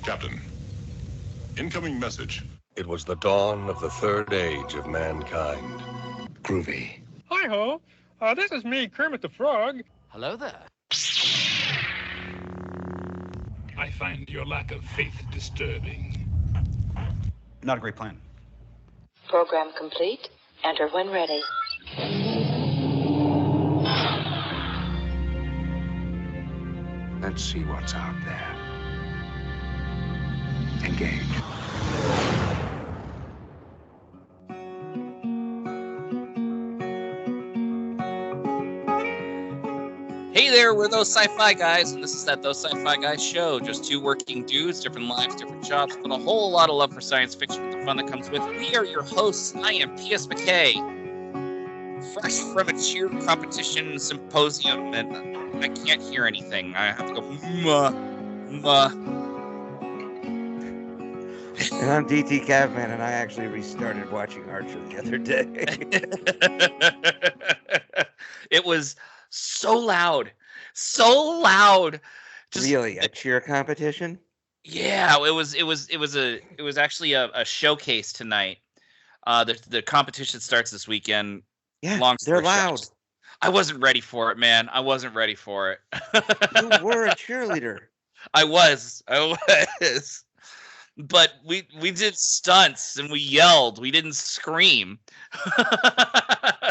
Captain, incoming message. It was the dawn of the third age of mankind. Groovy. Hi-ho. This is me, Kermit the Frog. Hello there. I find your lack of faith disturbing. Not a great plan. Program complete. Enter when ready. Let's see what's out there. Engage. Hey there, we're those Sci-Fi guys, and this is that Those Sci-Fi Guys show. Just two working dudes, different lives, different jobs, but a whole lot of love for science fiction with the fun that comes with. We are your hosts. I am P.S. McKay, fresh from a cheer competition symposium, and I can't hear anything. I have to go, muh. And I'm DT Cavman, and I actually restarted watching Archer the other day. It was so loud. Just, really, a cheer competition? Yeah, it was actually a showcase tonight. The competition starts this weekend. Yeah, they're loud. I wasn't ready for it, man. I wasn't ready for it. You were a cheerleader. I was. But we did stunts and we yelled. We didn't scream.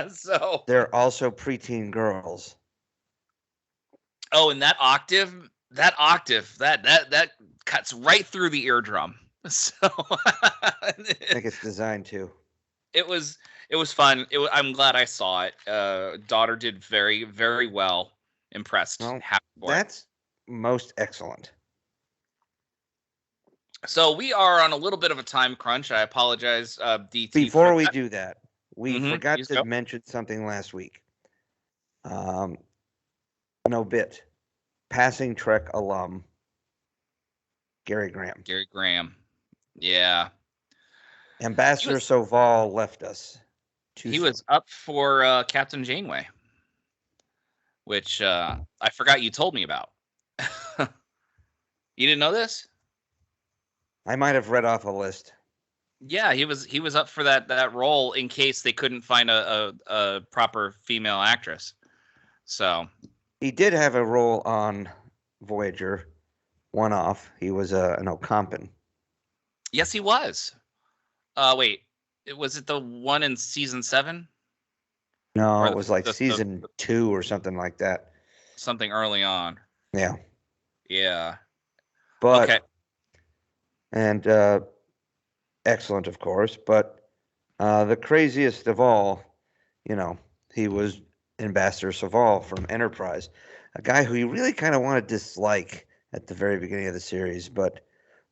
So they're also preteen girls. Oh, and that octave, that cuts right through the eardrum. So I think it's designed to. It was fun. I'm glad I saw it. Daughter did very, very well. Impressed. Well, happy for that's most excellent. So we are on a little bit of a time crunch. I apologize, DT. Before we do that, we forgot to mention something last week. No bit. Passing Trek alum, Gary Graham. Yeah. Ambassador Soval left us. He was up for Captain Janeway, which I forgot you told me about. You didn't know this? I might have read off a list. Yeah, he was up for that role in case they couldn't find a proper female actress. So he did have a role on Voyager, one off. He was an Ocampan. Yes, he was. Wait, was it the one in season 7? No, it was like season 2 or something like that. Something early on. Yeah. Yeah. But okay. And excellent, of course. But the craziest of all, he was Ambassador Soval from Enterprise, a guy who you really kind of want to dislike at the very beginning of the series, but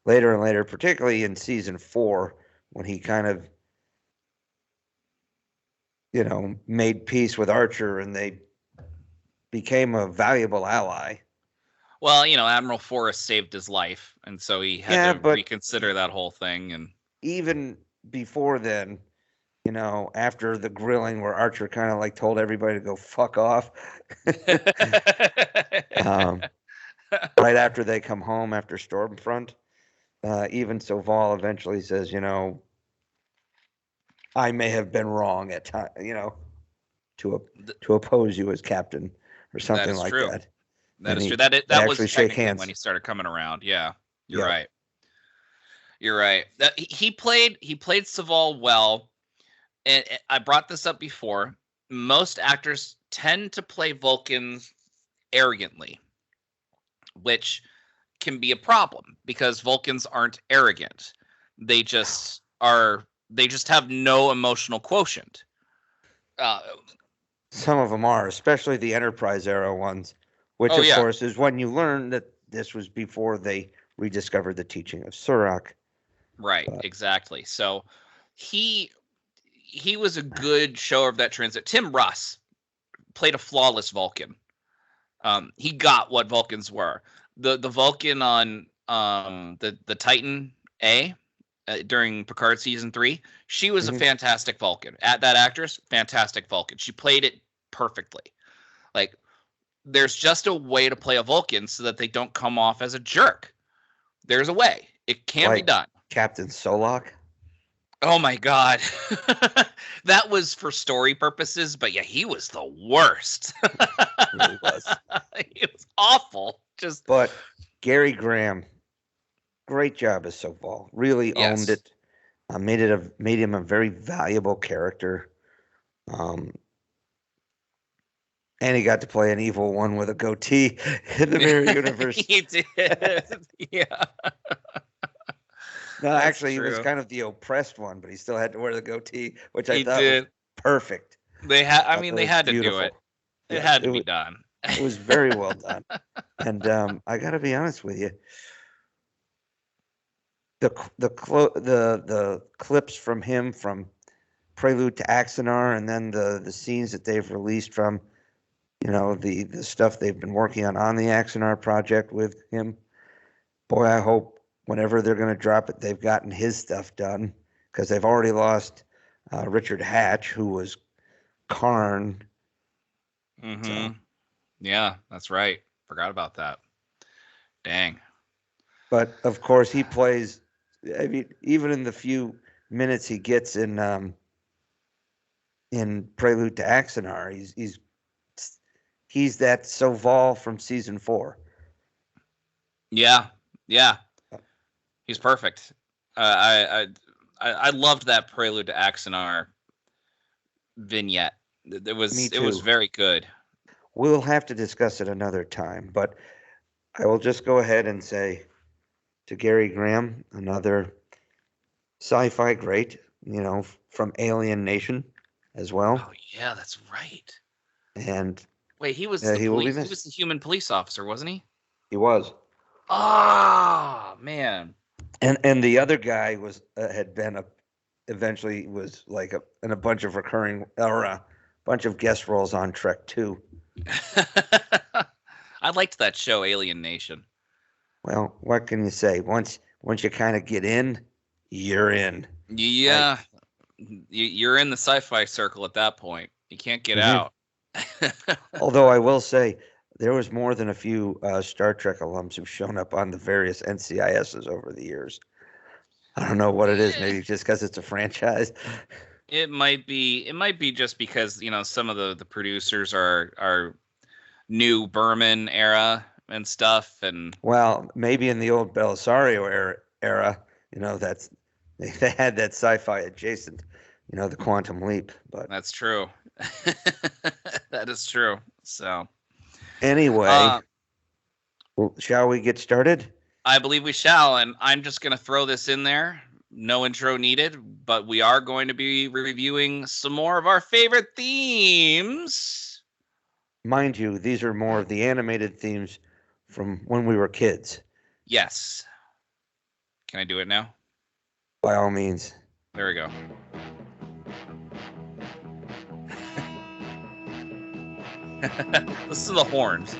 later and later, particularly in season 4, when he kind of, made peace with Archer and they became a valuable ally. Well, Admiral Forrest saved his life, and so he had to reconsider that whole thing. And even before then, after the grilling where Archer kind of told everybody to go fuck off, right after they come home after Stormfront, even Soval eventually says, I may have been wrong at time, to oppose you as captain or something like that. That is true. That was technically when he started coming around. Yeah, you're right. You're right. He played Soval well, and I brought this up before. Most actors tend to play Vulcans arrogantly, which can be a problem because Vulcans aren't arrogant. They just are. They just have no emotional quotient. Some of them are, especially the Enterprise era ones. Which, of course, is when you learn that this was before they rediscovered the teaching of Surak. Right, exactly. So he was a good shower of that transit. Tim Russ played a flawless Vulcan. He got what Vulcans were. The Vulcan on the Titan A during Picard season 3, she was a fantastic Vulcan. That actress, fantastic Vulcan. She played it perfectly. There's just a way to play a Vulcan so that they don't come off as a jerk. There's a way. It can be done. Captain Solok? Oh my God. That was for story purposes, but yeah, he was the worst. He really was. He was awful. But Gary Graham, great job as Soval. Really owned it. Made him a very valuable character. And he got to play an evil one with a goatee in the mirror universe. He did. Yeah. No, actually, he was kind of the oppressed one, but he still had to wear the goatee, which I thought was perfect. They had. I mean, they had to do it. It had to be done. It was very well done. And I got to be honest with you, the clips from him from Prelude to Axanar, and then the scenes that they've released from, the stuff they've been working on the Axanar project with him. Boy, I hope whenever they're going to drop it, they've gotten his stuff done, because they've already lost Richard Hatch, who was Karn. Mm-hmm. So. Yeah, that's right. Forgot about that. Dang. But of course, he plays. I mean, even in the few minutes he gets in Prelude to Axanar, he's that Soval from season 4. Yeah. He's perfect. I loved that Prelude to Axanar vignette. It was very good. We'll have to discuss it another time, but I will just go ahead and say to Gary Graham, another sci-fi great, from Alien Nation as well. Oh yeah, that's right. And wait, he was he was the human police officer, wasn't he? He was. Ah, man. And the other guy was eventually was like in a bunch of recurring or a bunch of guest roles on Trek 2. I liked that show, Alien Nation. Well, what can you say? Once you kind of get in, you're in. Yeah, you're in the sci-fi circle at that point. You can't get out. Although I will say, there was more than a few Star Trek alums who've shown up on the various NCISs over the years. I don't know what it is. Maybe just because it's a franchise. It might be just because some of the producers are new Berman era and stuff, and well, maybe in the old Belisario era, that's they had that sci-fi adjacent, the Quantum Leap. But that's true. That is true. So anyway, shall we get started? I believe we shall, and I'm just going to throw this in there. No intro needed, but we are going to be reviewing some more of our favorite themes. Mind you, these are more of the animated themes from when we were kids. Yes. Can I do it now? By all means. There we go. Listen to the horns.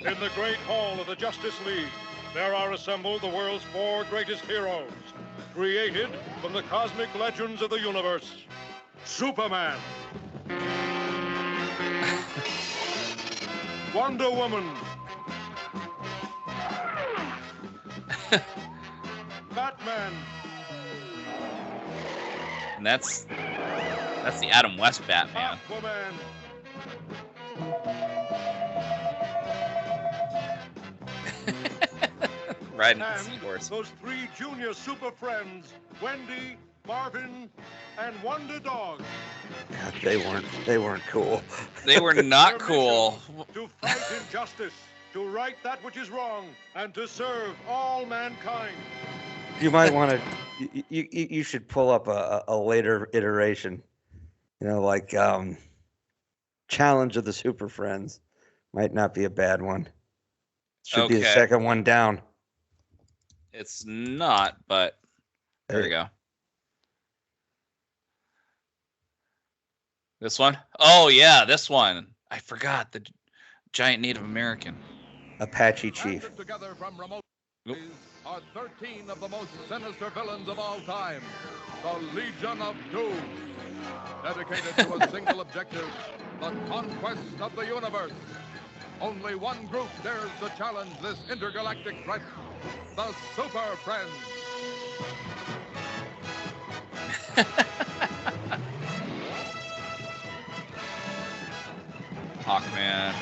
In the great hall of the Justice League, there are assembled the world's 4 greatest heroes, created from the cosmic legends of the universe. Superman. Wonder Woman. Batman. And that's the Adam West Batman. Aquaman. Riding the seahorse. Those 3 junior super friends, Wendy, Marvin, and Wonder Dog. God, they weren't cool. They were not cool. To fight injustice, to right that which is wrong, and to serve all mankind. You might want to. You should pull up a later iteration. Like Challenge of the Super Friends. Might not be a bad one. Should be the second one down. It's not, but there we go. This one? Oh, yeah, this one. I forgot the giant Native American. Apache Chief. Together from remote are 13 of the most sinister villains of all time, the Legion of Doom, dedicated to a single objective, the conquest of the universe. Only one group dares to challenge this intergalactic threat, the Super Friends. Hawkman.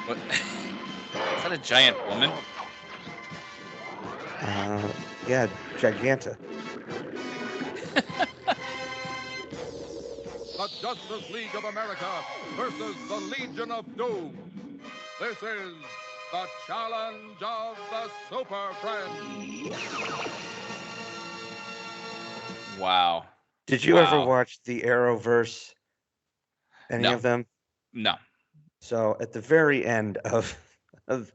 What? Is that a giant woman? Yeah, Giganta. The Justice League of America versus the Legion of Doom. This is the challenge of the Super Friends. Wow. Did you ever watch the Arrowverse? Any of them? No. So at the very end of the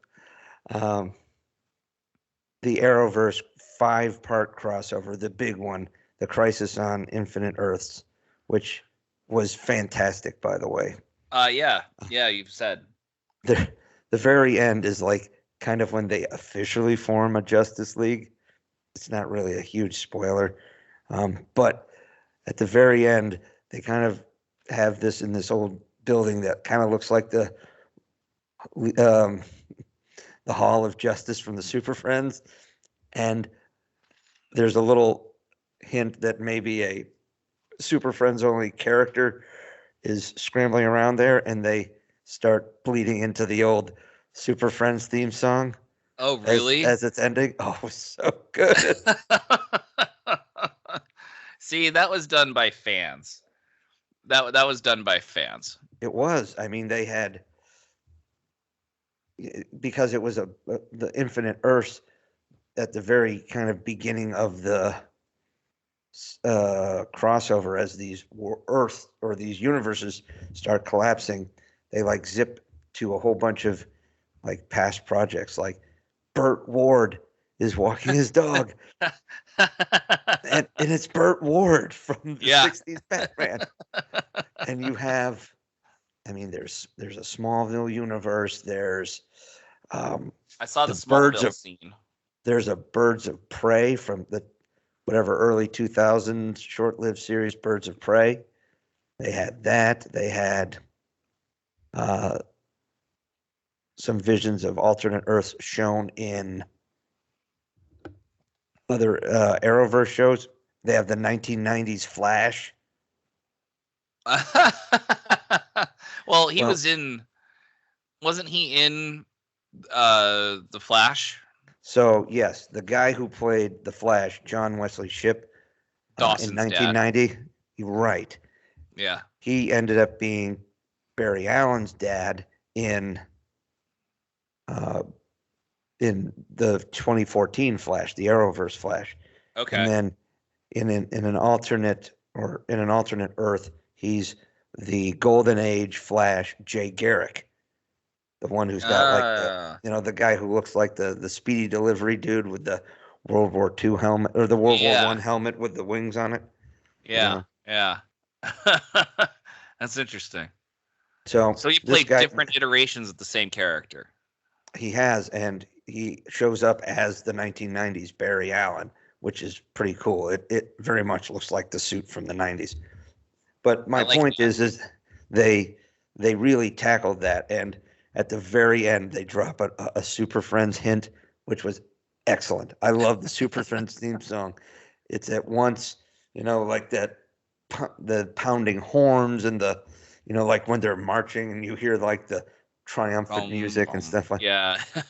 Arrowverse 5-part crossover, the big one, the Crisis on Infinite Earths, which was fantastic, by the way. Yeah, you've said. The very end is like kind of when they officially form a Justice League. It's not really a huge spoiler, but at the very end, they kind of have this in this old building that kind of looks like the Hall of Justice from the Super Friends, and there's a little hint that maybe a Super Friends only character is scrambling around there, and they start bleeding into the old Super Friends theme song. Oh, really? As it's ending. Oh, it was so good. See, that was done by fans. That was done by fans. It was. I mean, they had, because it was the Infinite Earths at the very kind of beginning of the crossover, as these Earth or these universes start collapsing, they like zip to a whole bunch of like past projects, like Burt Ward is walking his dog, and it's Burt Ward from the 60s Batman. And you have, I mean, there's a Smallville universe. There's I saw the Smallville scene. There's a Birds of Prey from the whatever early 2000s short-lived series, Birds of Prey. They had that. They had some visions of alternate Earths shown in other Arrowverse shows. They have the 1990s Flash. Well, wasn't he in the Flash? So yes, the guy who played the Flash, John Wesley Shipp, in 1990, dad. You're right. Yeah. He ended up being Barry Allen's dad in the 2014 Flash, the Arrowverse Flash. Okay. And then in an alternate Earth, he's the Golden Age Flash, Jay Garrick, the one who's got the guy who looks like the Speedy Delivery dude with the World War II helmet, or the World War I helmet with the wings on it. Yeah. That's interesting. So he played different iterations of the same character. He has, and he shows up as the 1990s Barry Allen, which is pretty cool. It very much looks like the suit from the 90s. But my point is they really tackled that, and at the very end they drop a Super Friends hint, which was excellent. I love the Super Friends theme song. It's at once, like that, the pounding horns and the, like when they're marching and you hear like the triumphant music and stuff like that. Yeah.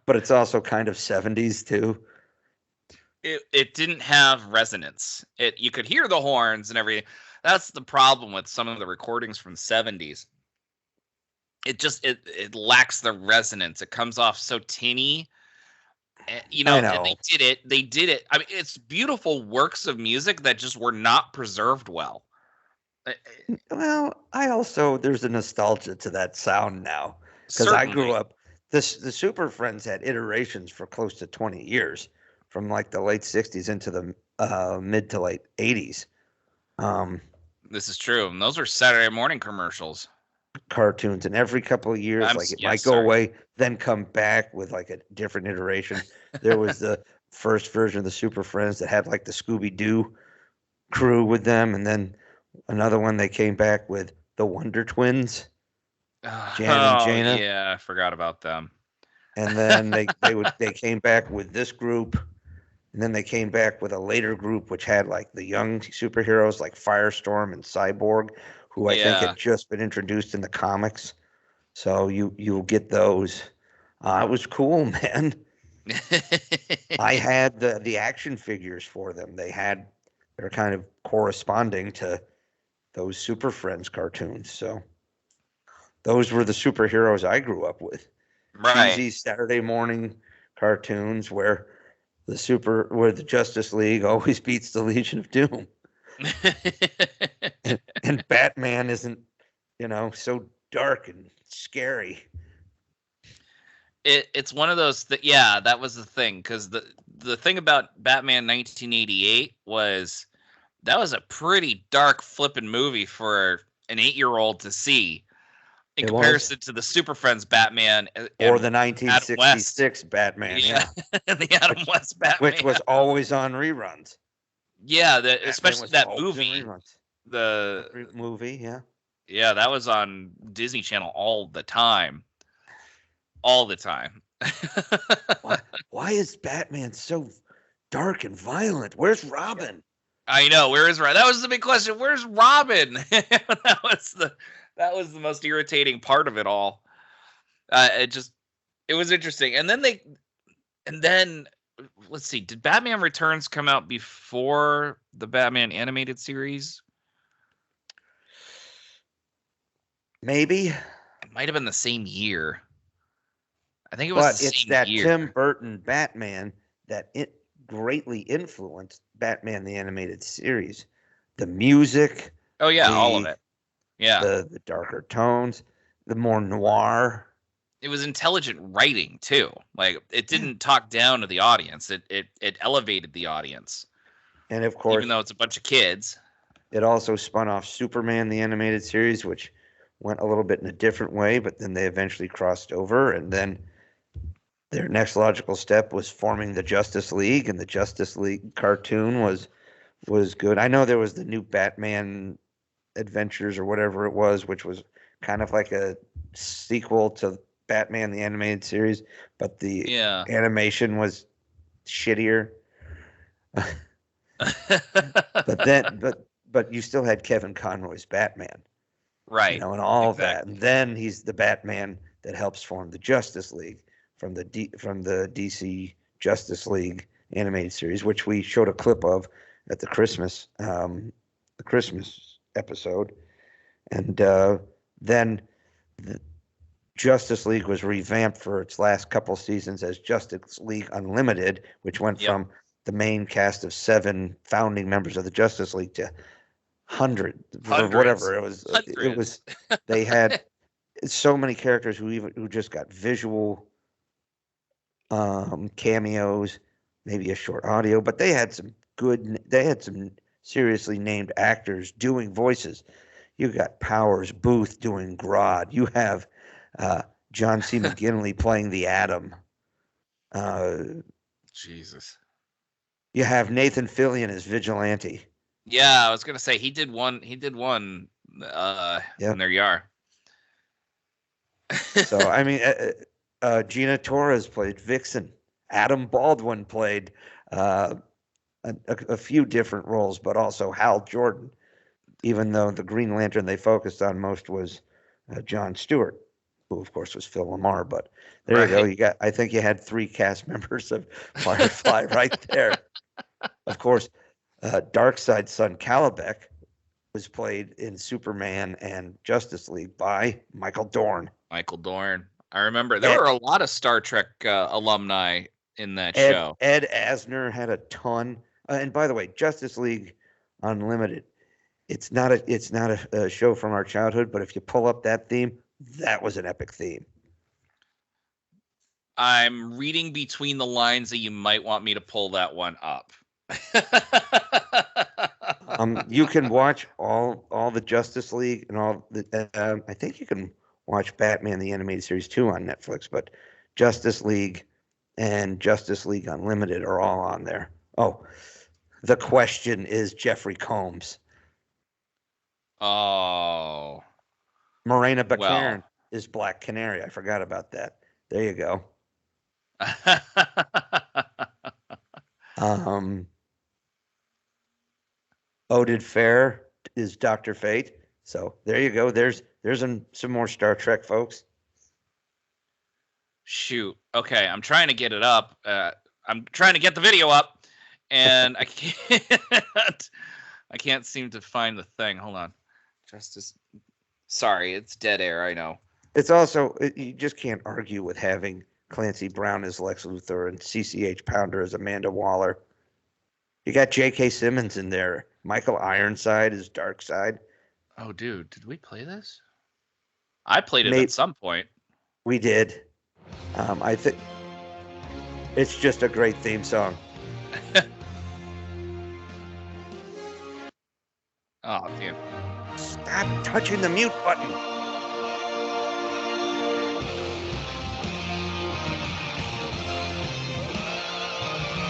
But it's also kind of 70s too. It didn't have resonance. You could hear the horns and everything. That's the problem with some of the recordings from the 70s. It lacks the resonance. It comes off so tinny. And they did it. I mean, it's beautiful works of music that just were not preserved well. Well, there's a nostalgia to that sound now, because I grew up. The Super Friends had iterations for close to 20 years, from like the late 60s into the mid to late 80s. This is true. And those are Saturday morning commercials. Cartoons, and every couple of years, might go away, then come back with like a different iteration. There was the first version of the Super Friends that had like the Scooby Doo crew with them, and then Another one, they came back with the Wonder Twins, Jan and Jana. Yeah, I forgot about them. And then they came back with this group, and then they came back with a later group which had like the young superheroes like Firestorm and Cyborg, who I think had just been introduced in the comics. So you'll get those. It was cool, man. I had the action figures for them. They're kind of corresponding to those Super Friends cartoons. So those were the superheroes I grew up with. Right. Cheesy Saturday morning cartoons where the Justice League always beats the Legion of Doom. and Batman isn't, so dark and scary. It's one of those that was the thing, because the thing about Batman 1988 was that was a pretty dark flippin' movie for an 8-year-old to see in comparison to the Super Friends Batman or the 1966 Batman, and the Adam West Batman, which was always on reruns. Yeah, especially that movie, the movie, yeah, that was on Disney Channel all the time. All the time. Why is Batman so dark and violent? Where's Robin? I know. Where is Robin? That was the big question. Where's Robin? that was the most irritating part of it all. It was interesting. And then let's see. Did Batman Returns come out before the Batman animated series? Maybe. It might have been the same year. I think it was the it's same that year. Tim Burton Batman that it greatly influenced Batman the Animated Series. The music. Oh yeah, all of it. Yeah. The darker tones, the more noir. It was intelligent writing too. Like it didn't talk down to the audience. It elevated the audience. And of course, even though it's a bunch of kids, it also spun off Superman the Animated Series, which went a little bit in a different way, but then they eventually crossed over, and then their next logical step was forming the Justice League, and the Justice League cartoon was good. I know there was the new Batman Adventures or whatever it was, which was kind of like a sequel to Batman the Animated Series, but the animation was shittier. but you still had Kevin Conroy's Batman, right? And all that, and then he's the Batman that helps form the Justice League from the DC Justice League animated series, which we showed a clip of at the Christmas episode, and then the Justice League was revamped for its last couple seasons as Justice League Unlimited, which went from the main cast of 7 founding members of the Justice League to hundreds or whatever it was. It was they had so many characters who just got visual cameos, maybe a short audio, but they had some seriously named actors doing voices. You got Powers Booth doing Grodd. You have John C. McGinley playing the Atom. Jesus. You have Nathan Fillion as Vigilante. Yeah, I was gonna say he did one. And there you are. So I mean, Gina Torres played Vixen. Adam Baldwin played a few different roles, but also Hal Jordan. Even though the Green Lantern they focused on most was John Stewart, who of course was Phil Lamar. But there you go. I think you had 3 cast members of Firefly right there. Of course, Darkseid's son Calabec was played in Superman and Justice League by Michael Dorn. Michael Dorn. I remember there were a lot of Star Trek alumni in that show. Ed Asner had a ton. And by the way, Justice League Unlimited. It's not a show from our childhood, but if you pull up that theme, that was an epic theme. I'm reading between the lines that you might want me to pull that one up. You can watch all the Justice League and all the. I think you can watch Batman the Animated Series 2 on Netflix, but Justice League and Justice League Unlimited are all on there. Oh, the question is Jeffrey Combs. Oh. Morena Baccarin is Black Canary. I forgot about that. There you go. Oded Fair is Dr. Fate. So there you go. There's some more Star Trek, folks. Shoot. Okay, I'm trying to get it up. I'm trying to get the video up, and I can't seem to find the thing. Hold on. Sorry, it's dead air. I know. It's also you just can't argue with having Clancy Brown as Lex Luthor and CCH Pounder as Amanda Waller. You got J.K. Simmons in there. Michael Ironside is Darkseid. Oh, dude, did we play this? I played it at some point. We did. I think it's just a great theme song. Oh, damn. Stop touching the mute button.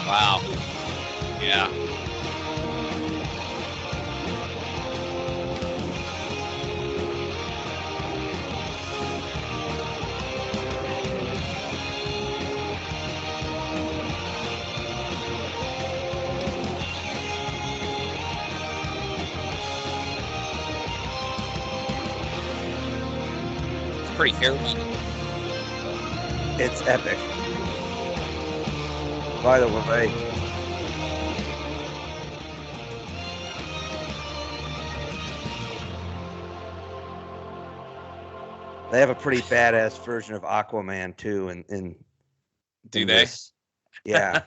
Wow. Yeah. Pretty terrible. It's epic. By the way, they have a pretty badass version of Aquaman too. In do they? Yeah,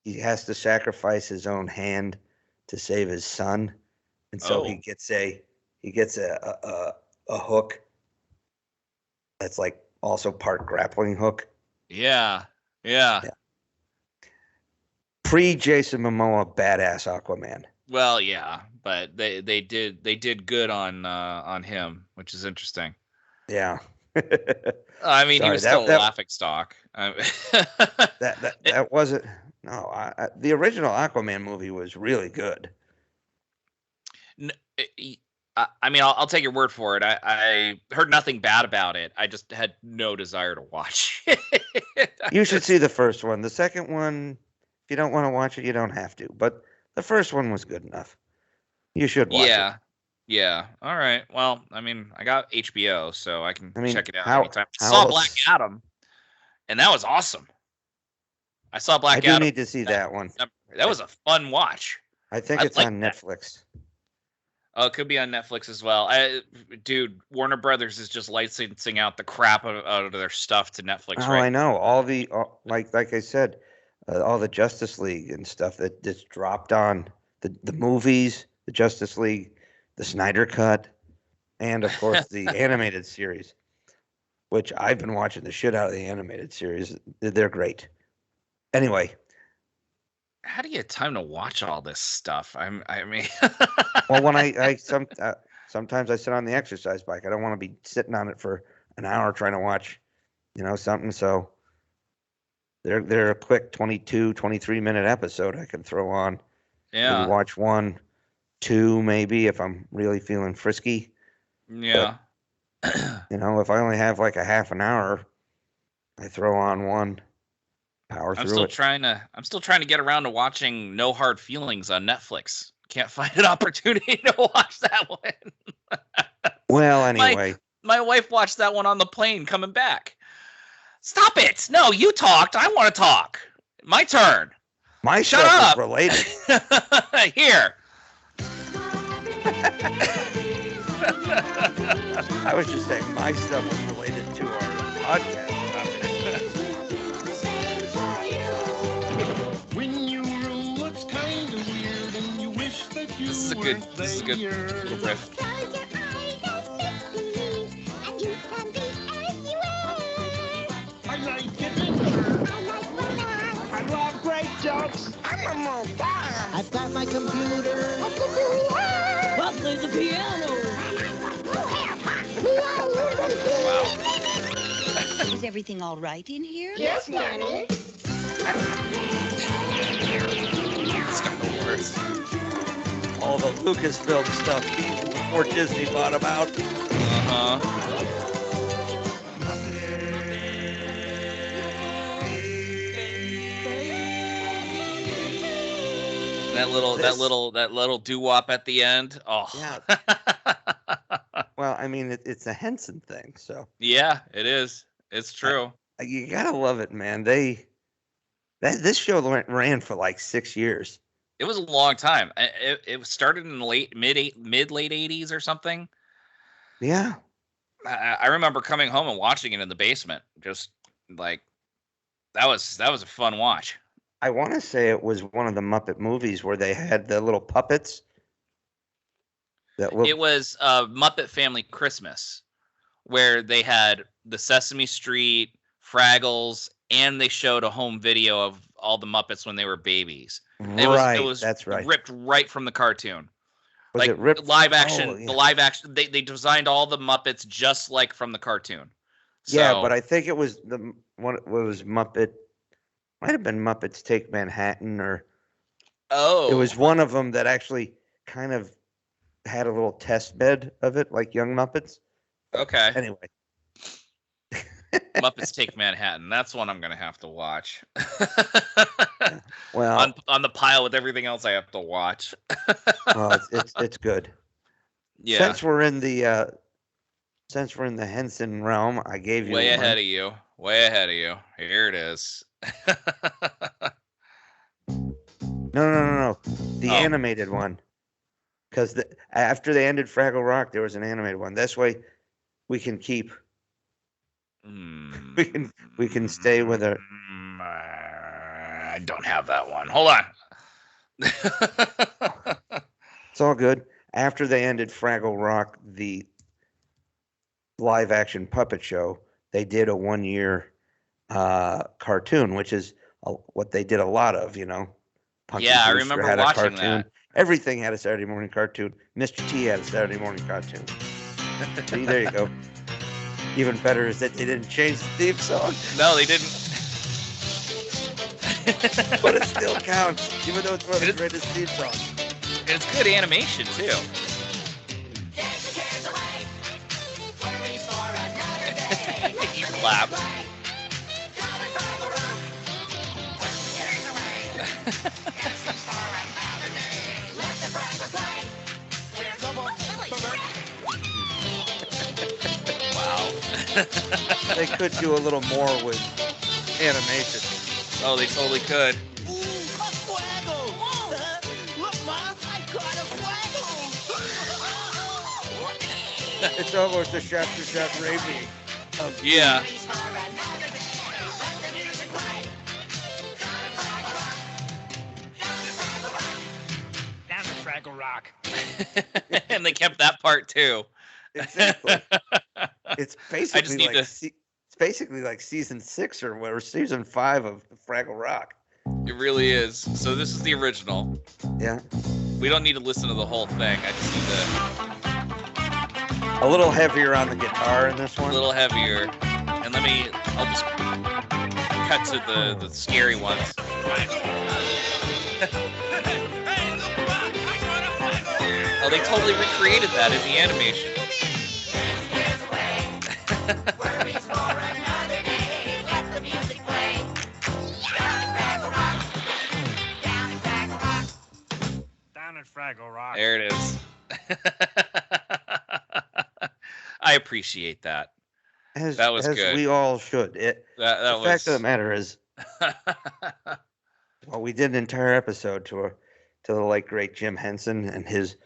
he has to sacrifice his own hand to save his son, and so he gets a hook. That's like also part grappling hook. Yeah. Pre-Jason Momoa, badass Aquaman. Well, yeah, but they did good on him, which is interesting. Yeah. I mean, he was still a laughing stock. That wasn't. No, the original Aquaman movie was really good. I mean, I'll take your word for it. I heard nothing bad about it. I just had no desire to watch it. You should see the first one. The second one, if you don't want to watch it, you don't have to. But the first one was good enough. You should watch it. Yeah. All right. Well, I mean, I got HBO, so I can check it out anytime. I saw Black Adam, and that was awesome. I saw Black Adam. I do need to see that one. That was a fun watch. I think it's on Netflix. Oh, it could be on Netflix as well. Dude, Warner Brothers is just licensing out the crap out of their stuff to Netflix. Oh, I know. Like I said, all the Justice League and stuff that's dropped on the movies, the Justice League, the Snyder Cut, and of course the animated series, which I've been watching the shit out of the animated series. They're great. Anyway. How do you have time to watch all this stuff? I mean, well, when sometimes I sit on the exercise bike. I don't want to be sitting on it for an hour trying to watch, something. So they're a quick 22, 23-minute episode I can throw on. Yeah. Maybe watch 1, 2, maybe if I'm really feeling frisky. Yeah. But, if I only have like a half an hour, I throw on one. I'm still trying to get around to watching No Hard Feelings on Netflix. Can't find an opportunity to watch that one. Well, anyway. My wife watched that one on the plane coming back. Stop it. No, you talked. I want to talk. My turn. My Shut stuff up. Is related. Here. I was just saying my stuff was related to our podcast. This is a good riff. I like it. I love great jokes. I've got my computer. I'll play the piano. Is everything all right in here? Yes, Nanny. It's got the worst. All the Lucasfilm stuff. before Disney bought them out. That little doo-wop at the end. Oh. Yeah. Well, I mean, it's a Henson thing, so. Yeah, it is. It's true. You gotta love it, man. This show ran for like 6 years. It was a long time. It started in the mid-late 80s or something. Yeah. I remember coming home and watching it in the basement. Just like that was a fun watch. I want to say it was one of the Muppet movies where they had the little puppets. It was Muppet Family Christmas, where they had the Sesame Street, Fraggles, and they showed a home video of all the Muppets when they were babies. Right, it was that's right. Ripped right from the cartoon. Was it ripped? Live action? Oh, yeah. The live action. They designed all the Muppets just like from the cartoon. So, yeah, but I think it was it was Muppet. Might have been Muppets Take Manhattan, or it was one of them that actually kind of had a little test bed of it, like Young Muppets. Okay. Anyway. Muppets Take Manhattan. That's one I'm gonna have to watch. Well, on the pile with everything else I have to watch. Well, it's good. Yeah. Since we're in the Henson realm, I gave you way ahead of you. Way ahead of you. Here it is. No. The animated one. Because after they ended Fraggle Rock, there was an animated one. This way, we can keep. We can stay with it. I don't have that one. Hold on. It's all good. After they ended Fraggle Rock, the live action puppet show, they did a 1-year cartoon, which is what they did a lot of, Punky I Brewster remember had watching a cartoon. that. Everything had a Saturday morning cartoon. Mr. T had a Saturday morning cartoon. See, there you go. Even better is that they didn't change the theme song. No, they didn't. But it still counts, even though it's one of the greatest theme songs. And it's good animation, too. You clap. Wow. They could do a little more with animation. Oh, they totally could. It's almost a shot-to-shot rating. Yeah. Down to Fraggle Rock. And they kept that part too. Exactly. It's basically like season 6 or whatever, season 5 of Fraggle Rock. It really is. So this is the original. Yeah. We don't need to listen to the whole thing. I just need a little heavier on the guitar in this one. A little heavier. And I'll just cut to the scary ones. Oh, they totally recreated that in the animation. Down at Fraggle Rock. There it is. I appreciate that. That was good. We all should. The fact of the matter is, well, we did an entire episode to the late great Jim Henson and his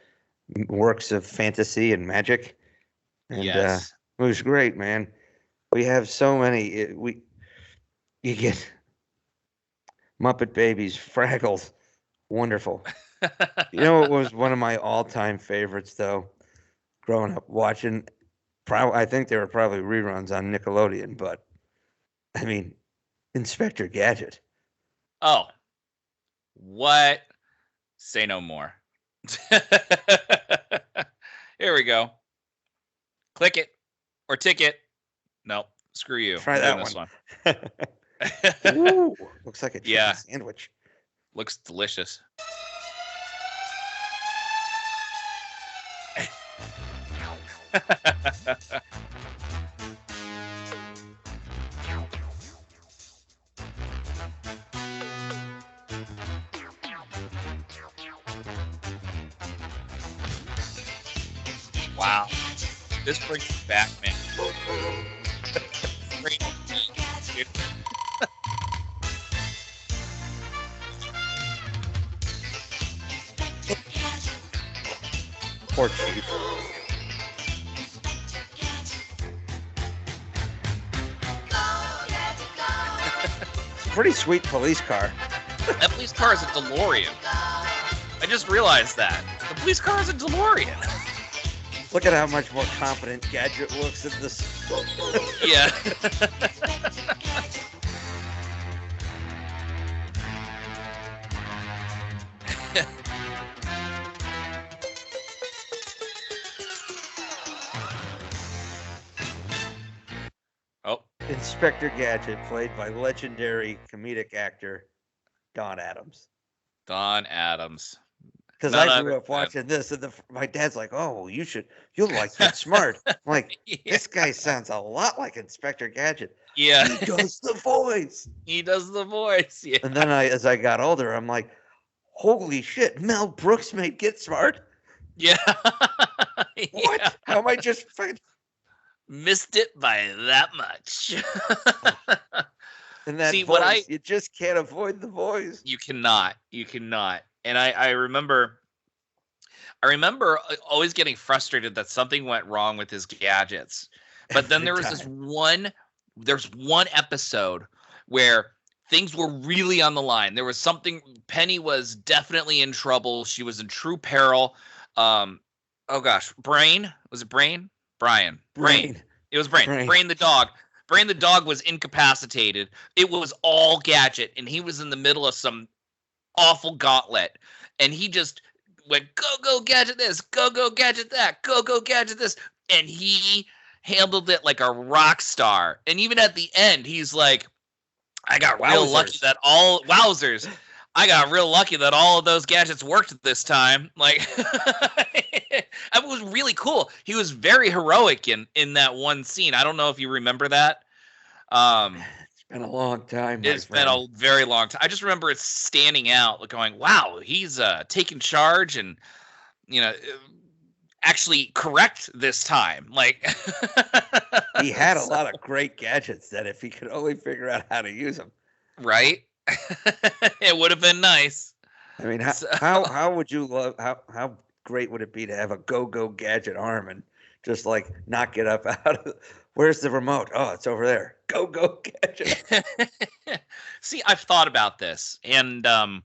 works of fantasy and magic, and yes. It was great, man. We have so many. You get Muppet Babies, Fraggles, wonderful. You know what was one of my all-time favorites, though, growing up watching. I think they were probably reruns on Nickelodeon, but I mean, Inspector Gadget. Oh, what? Say no more. Here we go. Click it or tick it. No, screw you. Try that one. Ooh, looks like a chicken sandwich. Looks delicious. Wow. This brings me back, man. Poor Chief. Pretty sweet police car. That police car is a DeLorean. I just realized that. The police car is a DeLorean. Look at how much more competent Gadget looks in this. Yeah. Oh. Inspector Gadget, played by legendary comedic actor Don Adams. Don Adams. Because I grew up watching this, and my dad's like, "Oh, you'll like Get Smart." I'm like, this guy sounds a lot like Inspector Gadget. Yeah, he does the voice. He does the voice. Yeah. And then as I got older, I'm like, "Holy shit, Mel Brooks made Get Smart." Yeah. What? Yeah. How am I just fucking missed it by that much? And that voice, you just can't avoid the voice. You cannot. And I remember always getting frustrated that something went wrong with his gadgets. But then there's one episode where things were really on the line. There was something, Penny was definitely in trouble. She was in true peril. Oh gosh, Brain? Was it Brain? Brian. Brain. It was Brain. Brain the dog. Brain the dog was incapacitated. It was all Gadget, and he was in the middle of some awful gauntlet, and he just went, go Gadget this, go Gadget that, go Gadget this, and he handled it like a rock star. And even at the end, he's like, I got real lucky that all of those gadgets worked this time. Like, it was really cool. He was very heroic in that one scene. I don't know if you remember that. It's been a long time. It's been a very long time. I just remember it standing out, going, wow, he's taking charge and, actually correct this time. Like, he had a lot of great gadgets that if he could only figure out how to use them. Right? It would have been nice. I mean, how would you love, how great would it be to have a go Gadget arm and just like knock it up out of, where's the remote? Oh, it's over there. Go Gadget. See, I've thought about this, and the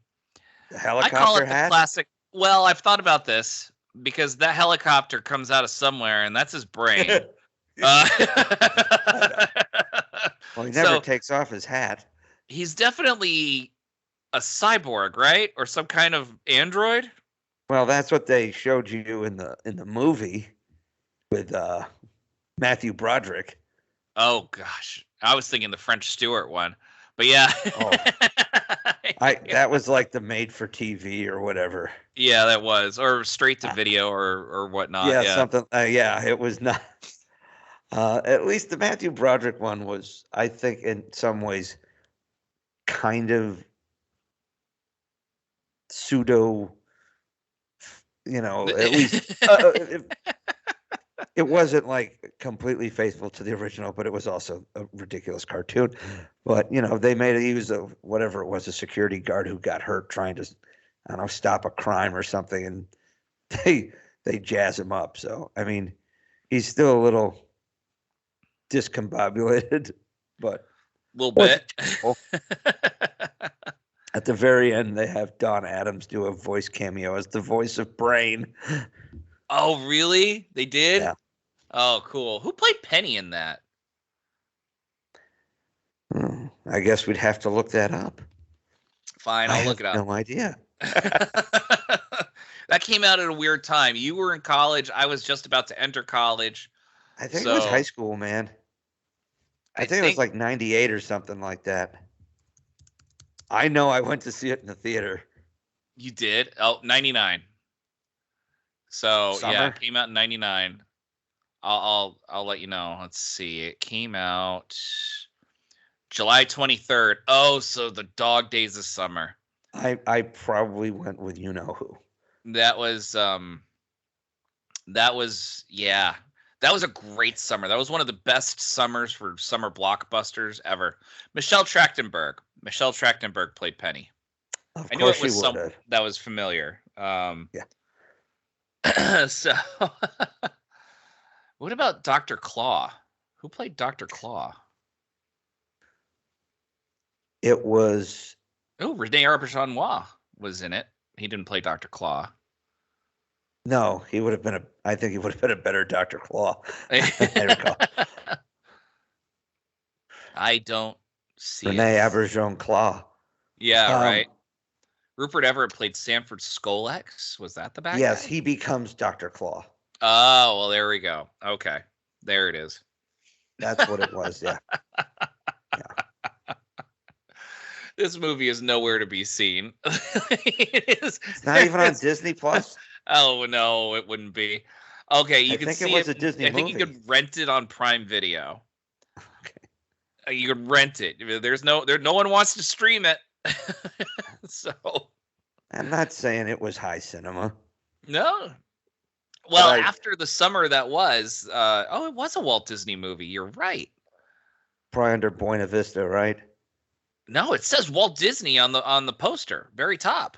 helicopter I call it hat? The classic. Well, I've thought about this because that helicopter comes out of somewhere, and that's his brain. Well, he never takes off his hat. He's definitely a cyborg, right? Or some kind of android? Well, that's what they showed you in the movie with Matthew Broderick. Oh gosh, I was thinking the French Stewart one, but yeah. That was like the made for TV or whatever. Yeah, that was, or straight to video or whatnot. Yeah, something. It was not. At least the Matthew Broderick one was, I think, in some ways, kind of pseudo. At least it wasn't like completely faithful to the original, but it was also a ridiculous cartoon. But they made he was whatever it was, a security guard who got hurt trying to, I don't know, stop a crime or something, and they jazz him up. So I mean, he's still a little discombobulated, but a little bit. At the very end, they have Don Adams do a voice cameo as the voice of Brain. Oh, really? They did? Yeah. Oh, cool. Who played Penny in that? I guess we'd have to look that up. Fine, I'll look it up. No idea. That came out at a weird time. You were in college. I was just about to enter college. I think it was high school, man. I think it was like 98 or something like that. I know I went to see it in the theater. You did? Oh, 99. So, Summer? yeah, it came out in 99. I'll let you know. Let's see. It came out July 23rd. Oh, so the dog days of summer. I probably went with you know who. That was yeah. That was a great summer. That was one of the best summers for summer blockbusters ever. Michelle Trachtenberg played Penny. I knew it was some that was familiar. Yeah. So what about Dr. Claw? Who played Dr. Claw? It was Rene Auberjonois was in it. He didn't play Dr. Claw. No, he would have been I think he would have been a better Dr. Claw. I recall. I don't see Rene Auberjonois Claw. Yeah, right. Rupert Everett played Sanford Skolex. Was that the bad Yes, guy? he becomes Dr. Claw. Oh, well, there we go. Okay. There it is. That's what it was, yeah. This movie is nowhere to be seen. It's not even on Disney Plus. Oh no, it wouldn't be. Okay, you can see it was a Disney movie. I think you could rent it on Prime Video. Okay. You could rent it. No one wants to stream it. So I'm not saying it was high cinema. No. Well, after the summer that was, it was a Walt Disney movie. You're right. Probably under Buena Vista, right? No, it says Walt Disney on the poster, very top.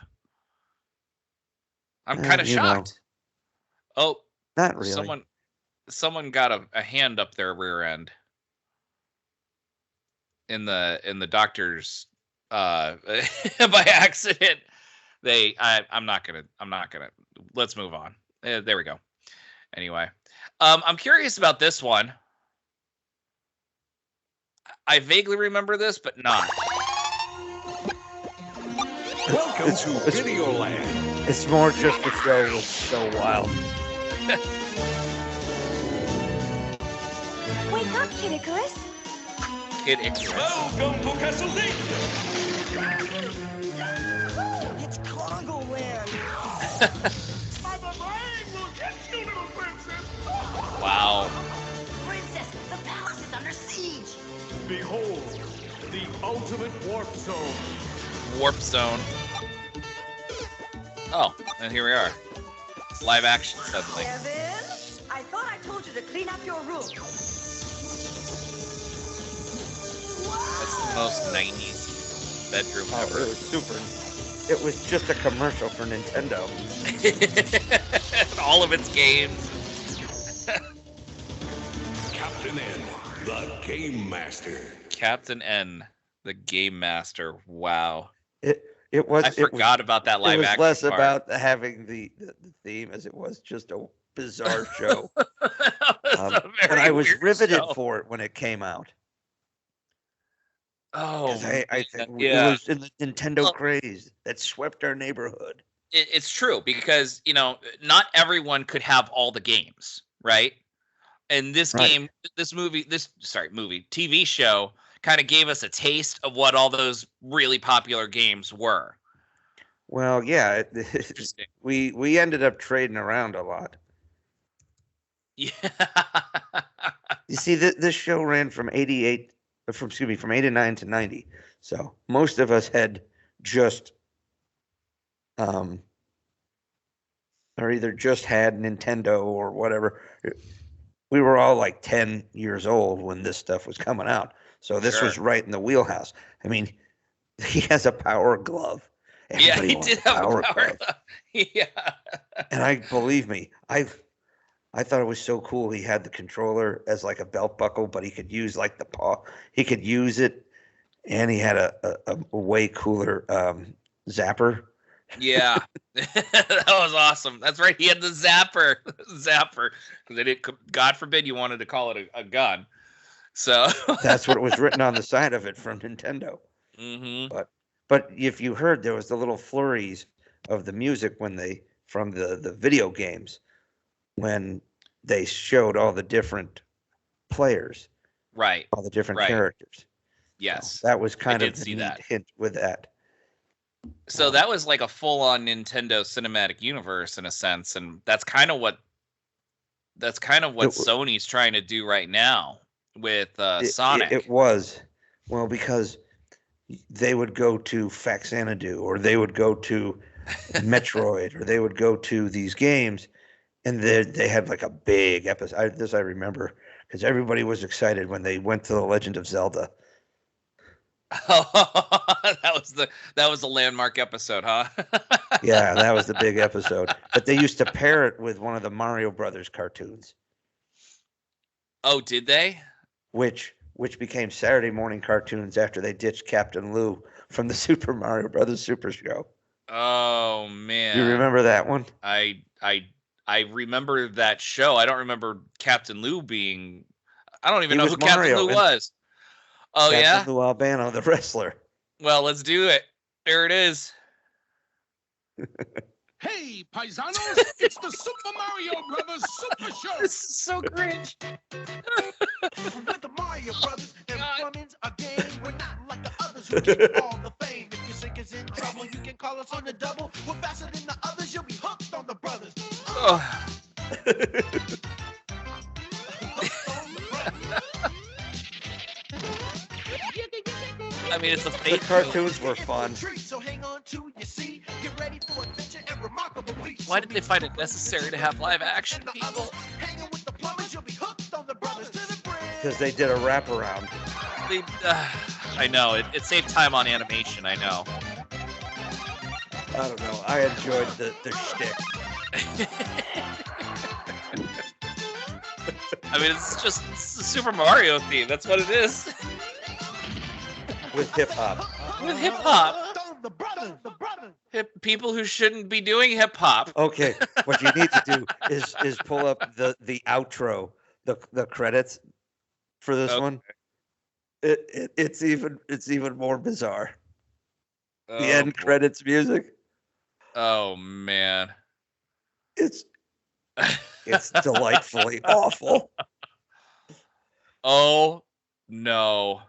I'm kind of shocked. Oh, not really. Someone got a hand up their rear end in the doctor's by accident. I'm not gonna. Let's move on. There we go. Anyway, I'm curious about this one. I vaguely remember this, but not. Welcome to Videoland. It's more just the show was so wild. Wake up, Kid Icarus. Kid Icarus. Welcome to Castlevania. It's Congo Land. Wow. Princess, the palace is under siege. Behold, the ultimate warp zone. Warp zone. Oh, and here we are. Live action suddenly. Kevin, I thought I told you to clean up your room. That's the most 90s bedroom ever. It was super. It was just a commercial for Nintendo. All of its games. Captain N, the Game Master. Captain N, the Game Master. Wow. It was. I forgot about that live action. It was less part. about having the theme as it was just a bizarre show. And I was riveted for it when it came out. Oh, I think it was in the Nintendo craze that swept our neighborhood. It's true because not everyone could have all the games, right? And this game, TV show kind of gave us a taste of what all those really popular games were. Well, yeah, we ended up trading around a lot. Yeah. You see, this show ran from 89 to 90. So most of us had just or either just had Nintendo or whatever. We were all like 10 years old when this stuff was coming out. So this was right in the wheelhouse. I mean, he has a power glove. Everybody he did have a power glove. Yeah. And believe me, I thought it was so cool. He had the controller as like a belt buckle, but he could use like the paw. He could use it, and he had a way cooler zapper. Yeah, that was awesome. That's right. He had the zapper, because God forbid you wanted to call it a gun. So that's what was written on the side of it from Nintendo. Mm-hmm. But if you heard, there was the little flurries of the music from the video games when they showed all the different players, right? All the different characters. Yes, so that was kind of the neat hint with that. So that was like a full-on Nintendo cinematic universe in a sense, and that's kind of what That's kind of what Sony's trying to do right now with Sonic. It was. Well, because they would go to Faxanadu, or they would go to Metroid, or they would go to these games, and they had like a big episode. I remember, because everybody was excited when they went to The Legend of Zelda. that was a landmark episode, huh? Yeah, that was the big episode. But they used to pair it with one of the Mario Brothers cartoons. Oh, did they? Which became Saturday morning cartoons after they ditched Captain Lou from the Super Mario Brothers Super Show. Oh man. You remember that one? I remember that show. I don't remember Captain Lou being. I don't even know who Captain Lou was. Oh, Captain Lou Albano, the wrestler. Well, let's do it. There it is. Hey, paisanos, it's the Super Mario Brothers Super Show. This is so cringe. With the Mario Brothers and plumbing's a game. We're not like the others who get all the fame. If your sink is in trouble, you can call us on the double. We're faster than the others, you'll be hooked on the brothers. I mean, it's a The cartoons were fun. Why did they find it necessary to have live action people? Because they did a wraparound. I know. It saved time on animation, I know. I don't know. I enjoyed the shtick. I mean, it's the Super Mario theme. That's what it is. With hip-hop. With hip-hop. People who shouldn't be doing hip-hop. Okay, what you need to do is pull up the outro, the credits for this one. It's even more bizarre. The end credits music. Oh man. It's delightfully awful. Oh no.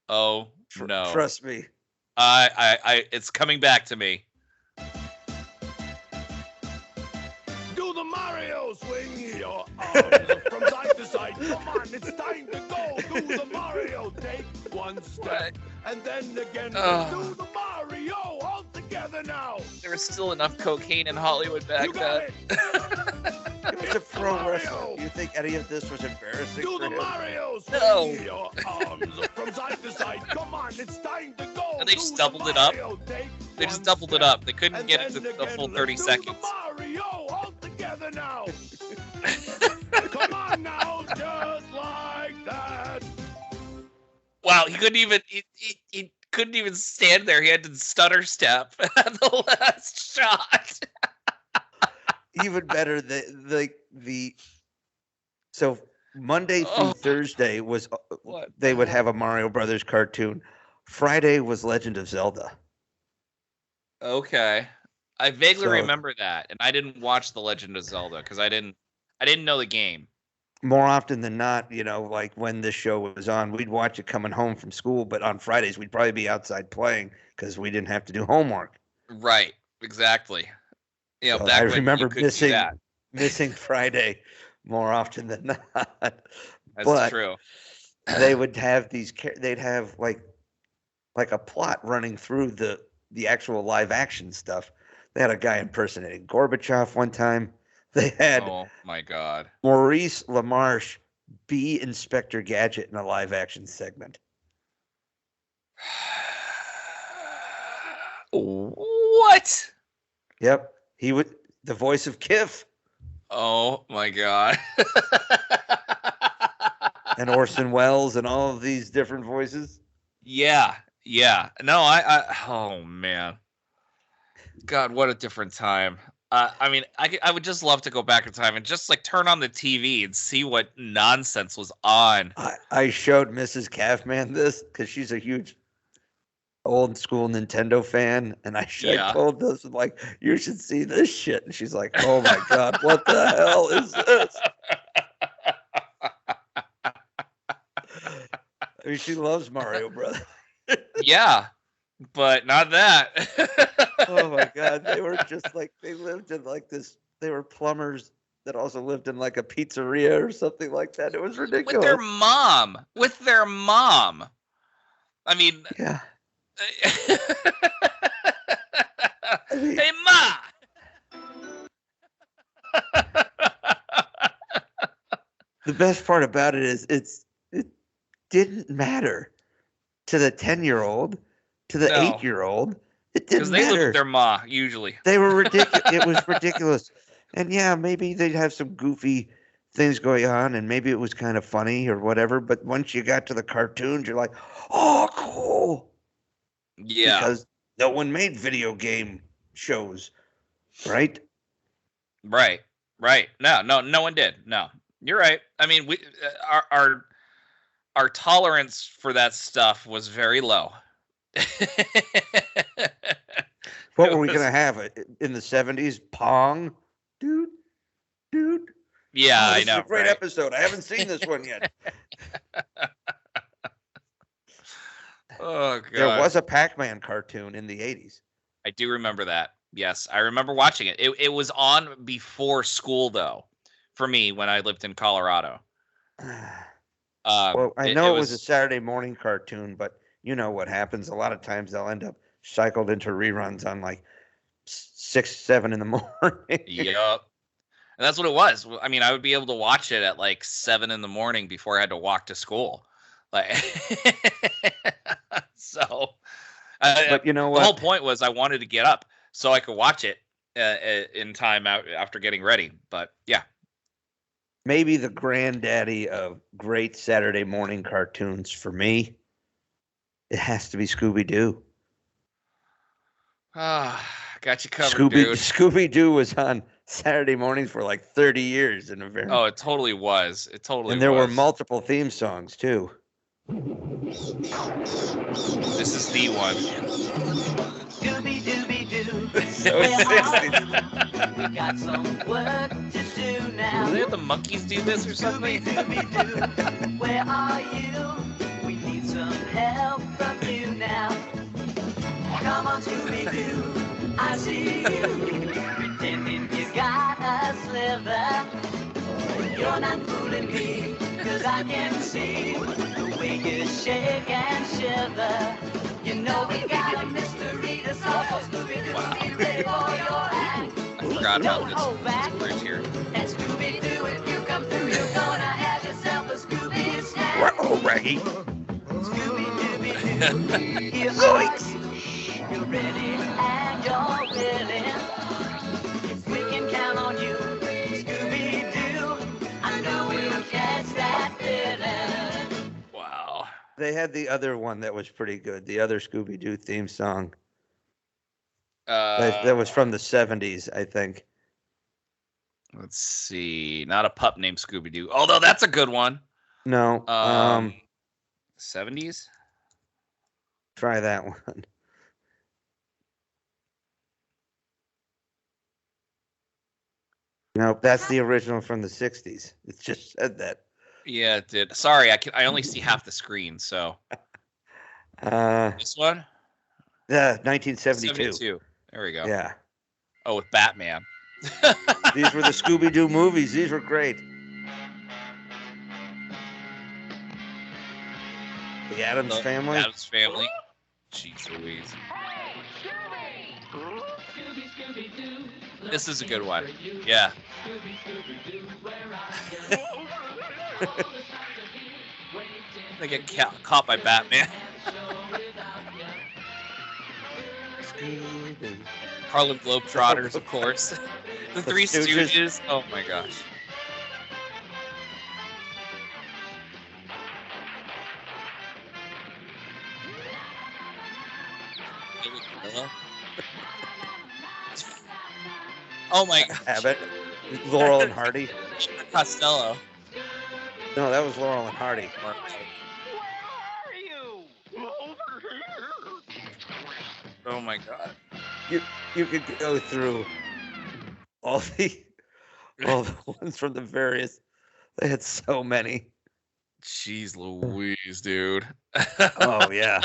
Oh no. Trust me. It's coming back to me. Do the Mario, swing your arms from side to side. Come on, it's time to go. Do the Mario, take one step, and then again. Do the Mario all together now. There was still enough cocaine in Hollywood back then. It was a pro wrestler. You think any of this was embarrassing Do for the him? Mario, swing your arms from side to side. Come on, it's time to go. And they just doubled it up. They just doubled it up. They couldn't get it to the full 30 seconds. Mario all together now. Come on now, just like that. Wow, he couldn't even he couldn't even stand there. He had to stutter step at the last shot. Even better, so Monday through Thursday was they would have a Mario Brothers cartoon. Friday was Legend of Zelda. Okay, I vaguely remember that, and I didn't watch The Legend of Zelda because I didn't know the game. More often than not, like when this show was on, we'd watch it coming home from school. But on Fridays, we'd probably be outside playing because we didn't have to do homework. Right, exactly. Yeah, So back I when remember you could missing Friday more often than not. That's true. They would have they'd have like a plot running through the actual live action stuff. They had a guy impersonating Gorbachev one time. They had oh my god, Maurice LaMarche be Inspector Gadget in a live action segment. What? Yep, he would the voice of Kif. Oh my god. And Orson Welles and all of these different voices. Yeah. No, I oh man. God, what a different time. I mean, I would just love to go back in time and just like turn on the TV and see what nonsense was on. I showed Mrs. Calfman this because she's a huge old school Nintendo fan, and I told this like, you should see this shit, and she's like, oh my god, what the hell is this? I mean, she loves Mario Brothers. Yeah, but not that. Oh my god, they were just like, they lived in like this. They were plumbers that also lived in like a pizzeria or something like that. It was ridiculous. With their mom. I mean, yeah. Hey, Ma. The best part about it is it didn't matter to the 10-year-old, to the 8-year-old. It didn't matter. Because they lived with their ma, usually. They were ridiculous. It was ridiculous. And yeah, maybe they'd have some goofy things going on, and maybe it was kind of funny or whatever. But once you got to the cartoons, you're like, oh, cool. Yeah. Because no one made video game shows, right? Right. No one did. No, you're right. I mean, we our tolerance for that stuff was very low. What were we gonna have in the 70s? Pong, dude. Yeah, I know. It's a great episode. I haven't seen this one yet. Oh god. There was a Pac-Man cartoon in the 80s. I do remember that. Yes, I remember watching it. It was on before school though, for me when I lived in Colorado. Well, I know it was a Saturday morning cartoon, but you know what happens. A lot of times they'll end up cycled into reruns on like 6, 7 in the morning. Yep. And that's what it was. I mean, I would be able to watch it at like 7 in the morning before I had to walk to school. Like, so. But you know what? The whole point was I wanted to get up so I could watch it in time out after getting ready. But yeah. Maybe the granddaddy of great Saturday morning cartoons for me, it has to be Scooby-Doo. Ah, got you covered, dude. Scooby-Doo was on Saturday mornings for like 30 years in a very. Oh, it totally was. And there were multiple theme songs too. This is the one. Scooby-Dooby-Doo. So 60s. We got some work to do now. Do they have the monkeys do this or something? Scooby-Dooby-Doo. Where are you? We need some help from you now. Come on, Scooby-Doo. I see you. Pretending you got a sliver. You're not fooling me, 'cause I can see the way you shake and shiver. You know we got a mystery to solve, so Scooby-Doo, be ready for your act. I forgot about this bridge here. And Scooby-Doo, if you come through, you're gonna have yourself a Scooby snack. Oh, Raggy. Scooby-Dooby-Doo, here are you. You're ready and you're willing. We can count on you, Scooby-Doo. I know we'll catch that feeling. Wow. They had the other one that was pretty good. The other Scooby-Doo theme song. That was from the 70s, I think. Let's see. Not a pup named Scooby-Doo. Although that's a good one. No. 70s? Try that one. No, that's the original from the 60s. It just said that. Yeah, it did. Sorry, I only see half the screen, so. This one? Yeah, 1972. 72. There we go. Yeah. Oh, with Batman. These were the Scooby-Doo movies. These were great. The Addams Family? Addams Family. Jeez Louise. This is a good one. Yeah. They get caught by Batman. Harlem Globetrotters, of course. The Three Stooges. Oh my gosh. Oh my gosh. Abbott. Laurel and Hardy. Costello. No, that was Laurel and Hardy. Where are you? Over here. Oh my god. You could go through all the ones from the various. They had so many. Jeez Louise, dude. Oh yeah.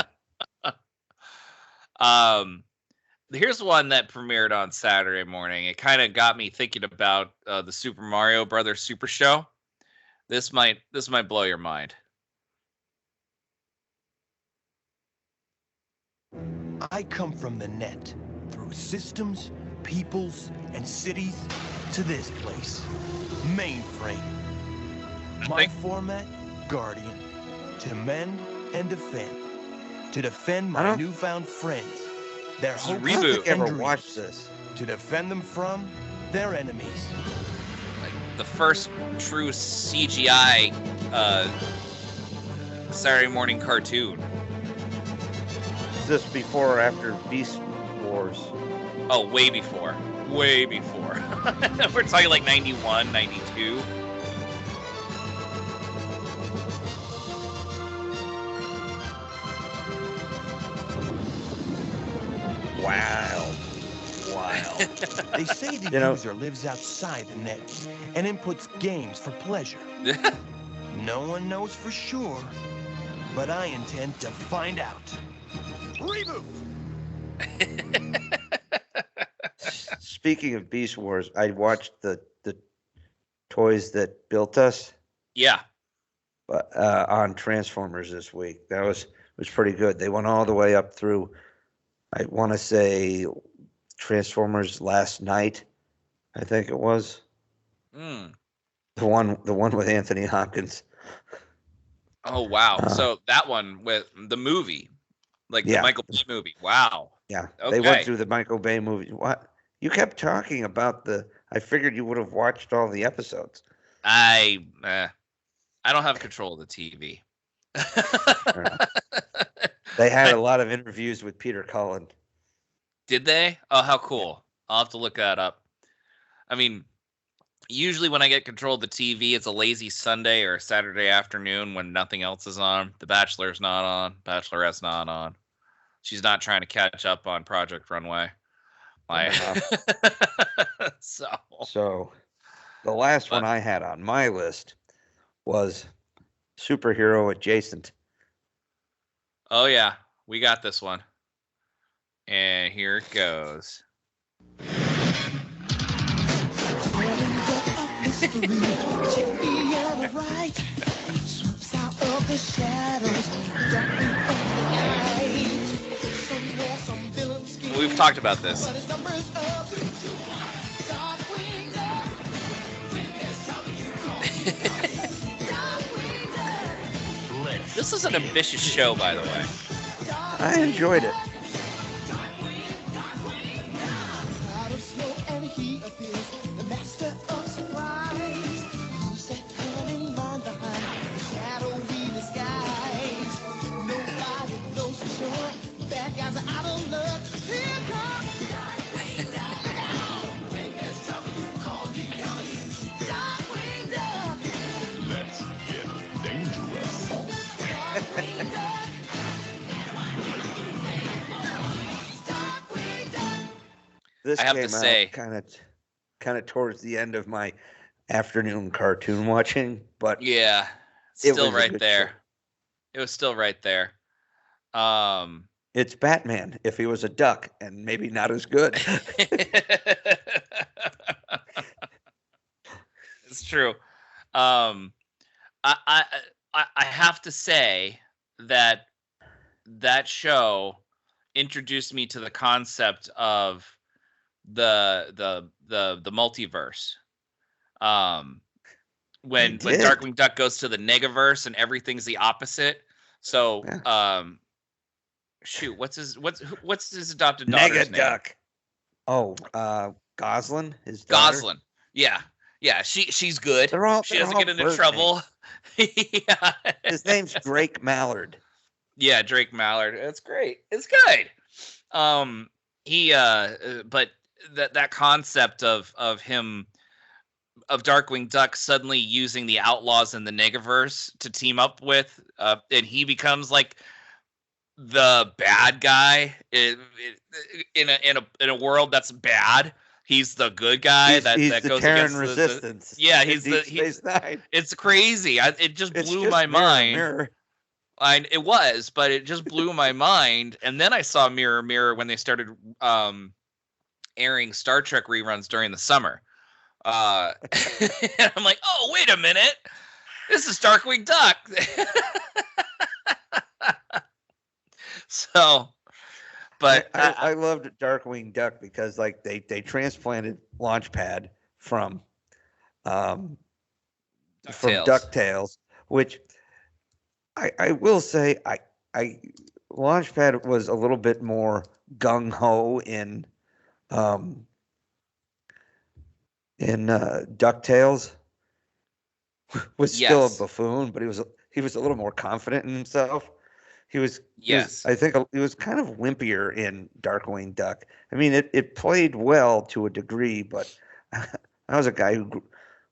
Here's one that premiered on Saturday morning. It kind of got me thinking about the Super Mario Brothers Super Show. This might blow your mind. I come from the net, through systems, peoples, and cities, to this place, mainframe. My format, Guardian, to mend and defend. To defend my newfound friends, their hopes Reboot. Ever and watched dreams. this? To defend them from their enemies. Like the first true CGI Saturday morning cartoon. Is this before or after Beast Wars? Oh, way before. Way before. We're talking like 91, 92. Wow. They say the user lives outside the net and inputs games for pleasure. No one knows for sure, but I intend to find out. Reboot! Speaking of Beast Wars, I watched the Toys That Built Us. Yeah. On Transformers this week. That was pretty good. They went all the way up through, I want to say, Transformers Last Night, I think it was. The one with Anthony Hopkins. Oh wow! So that one with the movie, like the Michael Bay movie. Wow. Yeah, okay. They went through the Michael Bay movie. What? You kept talking about I figured you would have watched all the episodes. I don't have control of the TV. They had a lot of interviews with Peter Cullen. Did they? Oh, how cool. I'll have to look that up. I mean, usually when I get control of the TV, it's a lazy Sunday or a Saturday afternoon when nothing else is on. The Bachelor's not on. Bachelorette's not on. She's not trying to catch up on Project Runway. So the last one I had on my list was superhero adjacent. Oh, yeah. We got this one. And here it goes. We've talked about this. This is an ambitious show, by the way. I enjoyed it. This I have came to say, kind of towards the end of my afternoon cartoon watching, but yeah, still right there. It was still right there. It's Batman if he was a duck, and maybe not as good. It's true. I have to say that show introduced me to the concept of the multiverse. When Darkwing Duck goes to the Negaverse and everything's the opposite. So shoot, what's his adopted daughter's name? Duck. Oh, Goslin. His daughter? Goslin. Yeah. She's good. She doesn't get into bird trouble. Yeah. His name's Drake Mallard. Yeah, Drake Mallard. It's great. It's good. But that concept of Darkwing Duck suddenly using the Outlaws in the Negaverse to team up with, and he becomes like the bad guy in a world that's bad. He's the good guy that goes against the Resistance. Yeah, he's It's crazy. It just blew my mind. It was, but it just blew my mind. And then I saw Mirror Mirror when they started airing Star Trek reruns during the summer. And I'm like, oh, wait a minute. This is Darkwing Duck. So, but I loved Darkwing Duck because like they transplanted Launchpad from DuckTales, which I will say I Launchpad was a little bit more gung ho in DuckTales. Was still a buffoon, but he was a little more confident in himself. I think he was kind of wimpier in Darkwing Duck. I mean, it played well to a degree, but I was a guy who,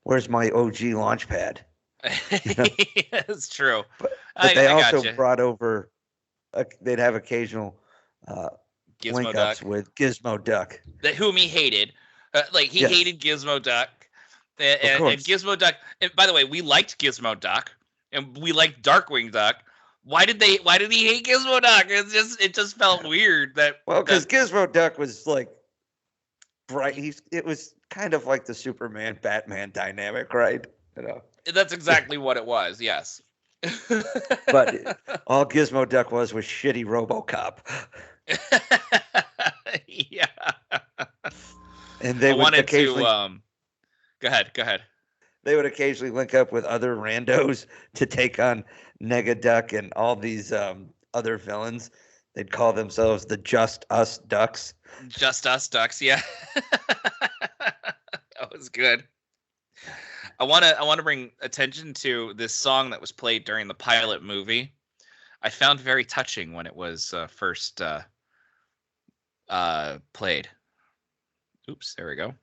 where's my OG Launchpad? It's true. But they also brought over, they'd have occasional link ups with Gizmo Duck. Whom he hated. He hated Gizmo Duck. And Gizmo Duck. And by the way, we liked Gizmo Duck, and we liked Darkwing Duck. Why did he hate Gizmo Duck? It just felt weird because Gizmo Duck was like bright. It was kind of like the Superman Batman dynamic, right? That's exactly what it was. Yes. But all Gizmo Duck was shitty RoboCop. Yeah. And they would occasionally Go ahead. They would occasionally link up with other randos to take on Negaduck and all these other villains. They'd call themselves the Just Us Ducks. Just Us Ducks, yeah. That was good. I want to bring attention to this song that was played during the pilot movie. I found very touching when it was first played. Oops, there we go.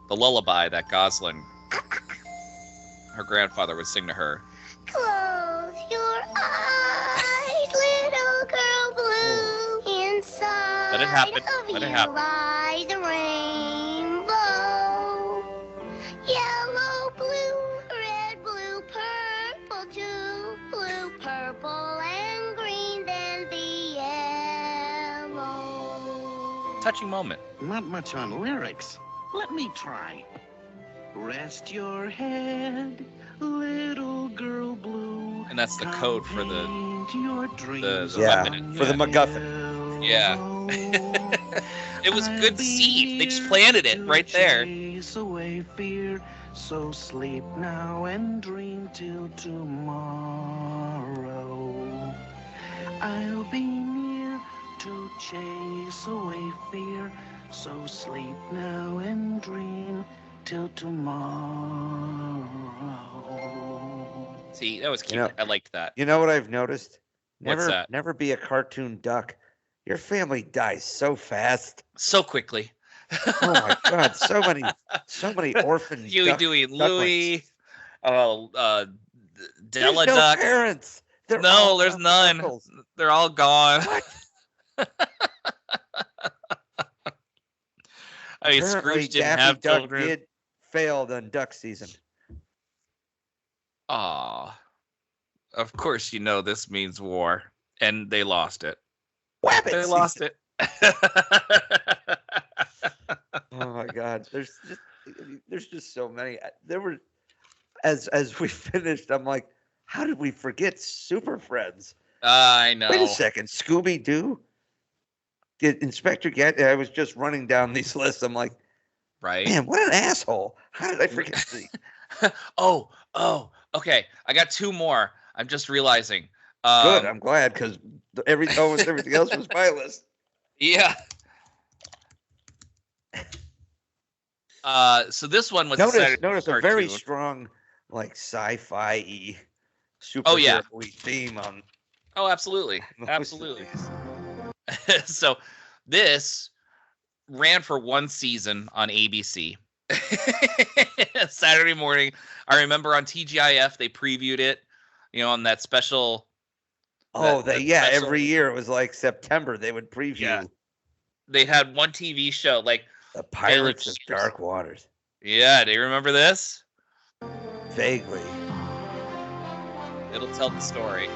The lullaby that Gosling, her grandfather, would sing to her. Close your eyes, little girl blue, inside. Let it happen. Let it happen. Lies a rainbow. Yellow, blue, red, blue, purple too. Blue, purple, and green, then the yellow. Touching moment. Not much on lyrics. Let me try. Rest your head, little girl blue. And that's the code for the weapon. For the MacGuffin. Yeah. It was good seed. They just planted it right there. Chase away fear, so sleep now and dream till tomorrow. I'll be near to chase away fear. So sleep now and dream till tomorrow. See, that was cute. I liked that. You know what I've noticed? What's that? Never be a cartoon duck. Your family dies so fast. So quickly. Oh my God! So many orphans. Huey, Dewey, and Louie. Della There's no Duck. Parents. There's none. Uncles. They're all gone. I mean, Apparently, Scrooge didn't Daffy have Duck children. failed on duck season. Aw. Of course, you know this means war, and they lost it. Wabbit They season. lost it. Oh my God! There's just so many. There were, as we finished, I'm like, how did we forget Super Friends? I know. Wait a second, Scooby Doo. Inspector Gadget. I was just running down these lists. I'm like, Right. Man, what an asshole! How did I forget these? Oh, okay. I got two more. I'm just realizing. Good. I'm glad because everything else was my list. Yeah. So this one was notice a very strong, like sci-fi super theme on. Oh, absolutely, absolutely. So this ran for one season on ABC. Saturday morning. I remember on TGIF they previewed it, on that special. Every year it was like September they would preview. Yeah. They had one TV show like The Pirates of Dark Waters. Yeah, do you remember this? Vaguely. It'll tell the story.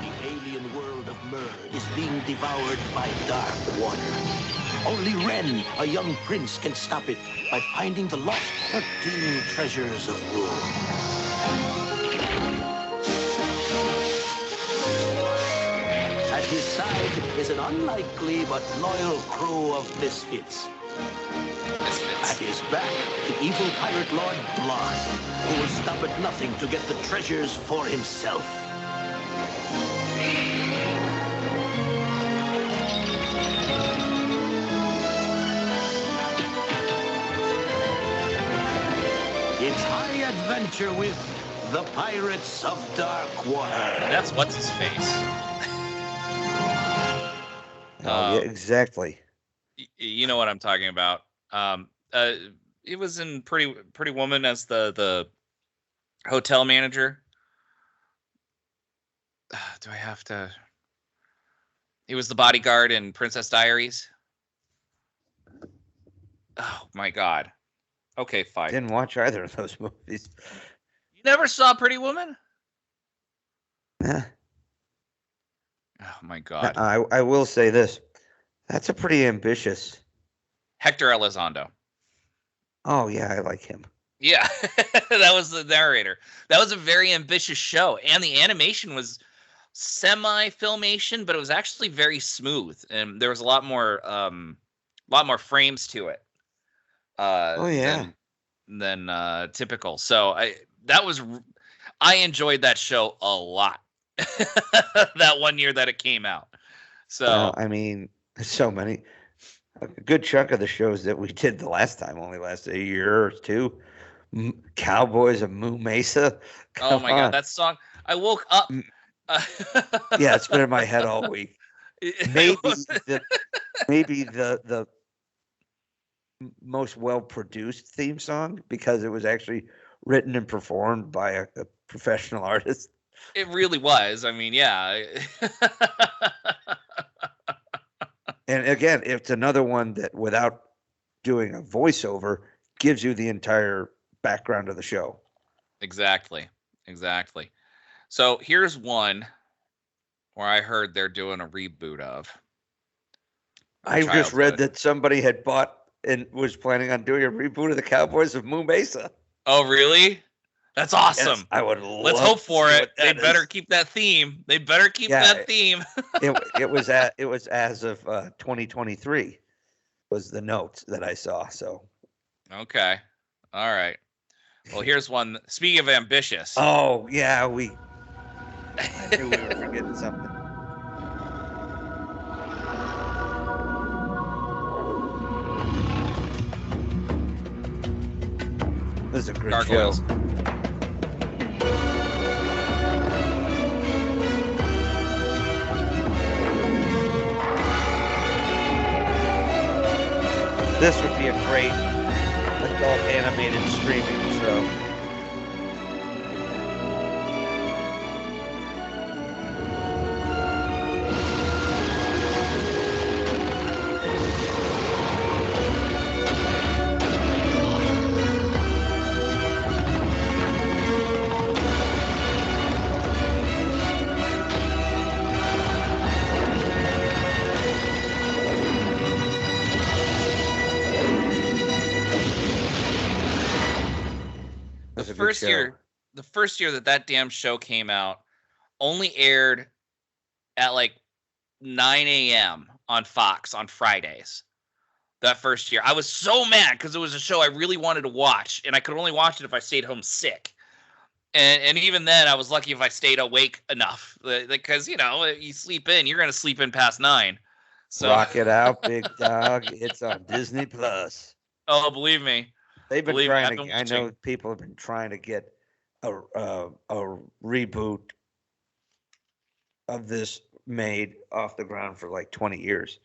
The alien world of Mer is being devoured by dark water. Only Ren, a young prince, can stop it by finding the lost 13 treasures of rule. At his side is an unlikely but loyal crew of misfits. At his back, the evil pirate lord Blonde, who will stop at nothing to get the treasures for himself. It's high adventure with the Pirates of Darkwater. That's what's his face. Yeah, exactly. You know what I'm talking about. It was in Pretty Woman as the hotel manager. Do I have to? He was the bodyguard in Princess Diaries. Oh my God. Okay, fine. Didn't watch either of those movies. You never saw Pretty Woman? Nah. Oh my God. I will say this. That's a pretty ambitious. Hector Elizondo. Oh yeah, I like him. Yeah, that was the narrator. That was a very ambitious show, and the animation was semi-filmation, but it was actually very smooth, and there was a lot more frames to it. Than typical. So I enjoyed that show a lot. That one year that it came out. So I mean, so many. A good chunk of the shows that we did the last time only lasted a year or two. Cowboys of Moo Mesa. Oh my God, that song! I woke up. Yeah, it's been in my head all week. Maybe the most well-produced theme song because it was actually written and performed by a professional artist. It really was. I mean, yeah. And again, it's another one that without doing a voiceover gives you the entire background of the show. Exactly. So here's one where I heard they're doing a reboot of. I just read that somebody had bought and was planning on doing a reboot of the Cowboys of Moo Mesa. Oh, really? That's awesome. Yes, I would love. Let's hope for it. They better keep that theme. That theme. it was as of 2023 was the notes that I saw. So. Okay. All right. Well, here's one. Speaking of ambitious. Oh yeah, I knew we were forgetting something. This is a great show. This would be a great adult animated streaming show. The first year that damn show came out only aired at like 9 a.m. on Fox on Fridays. That first year. I was so mad because it was a show I really wanted to watch, and I could only watch it if I stayed home sick. And even then, I was lucky if I stayed awake enough. Because, you sleep in, you're going to sleep in past 9. So Rock it out, big dog. It's on Disney Plus. Oh, believe me. They've been trying to. I know people have been trying to get a reboot of this made off the ground for like 20 years,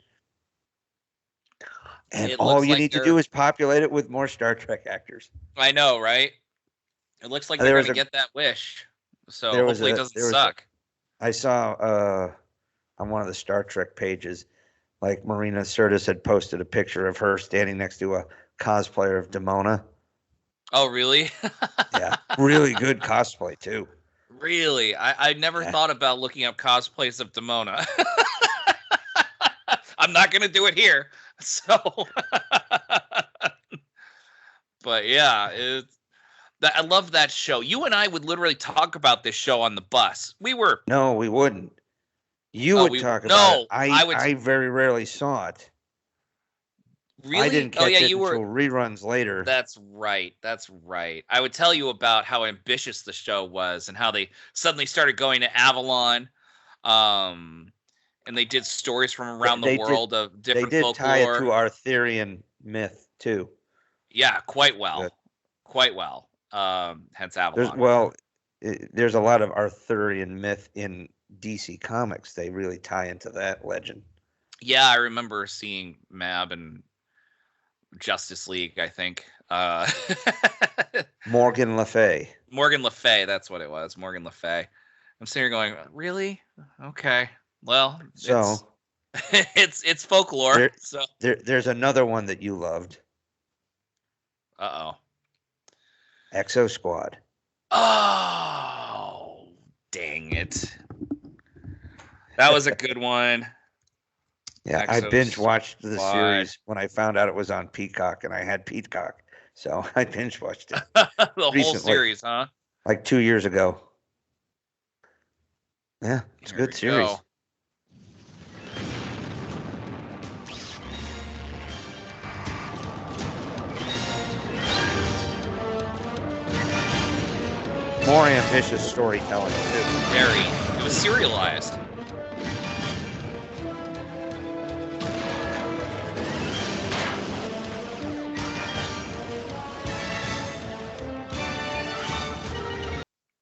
and all you need to do is populate it with more Star Trek actors. I know, right? It looks like they're going to get that wish, so hopefully it doesn't suck. I saw on one of the Star Trek pages, like Marina Sirtis had posted a picture of her standing next to a cosplayer of Demona. Oh, really? Yeah, really good cosplay too. Really? I never thought about looking up cosplays of Demona. I'm not going to do it here. So, but yeah, I love that show. You and I would literally talk about this show on the bus. No, we wouldn't. You would talk about it. I very rarely saw it. Really? I didn't catch it until reruns later. That's right. I would tell you about how ambitious the show was and how they suddenly started going to Avalon. And they did stories from around the world of different folklore. They did tie it to Arthurian myth too. Yeah, quite well. Hence Avalon. There's a lot of Arthurian myth in DC Comics. They really tie into that legend. Yeah, I remember seeing Mab and Justice League, I think. Morgan Le Fay. That's what it was. Morgan Le Fay. I'm sitting here going, really? Okay. Well, it's folklore. There's another one that you loved. Uh-oh. Exo Squad. Oh, dang it. That was a good one. Yeah, I binge watched the series when I found out it was on Peacock, and I had Peacock, so I binge watched it. The whole series, huh? Like 2 years ago. Yeah, it's a good series. Go. More ambitious storytelling too. Very. It was serialized.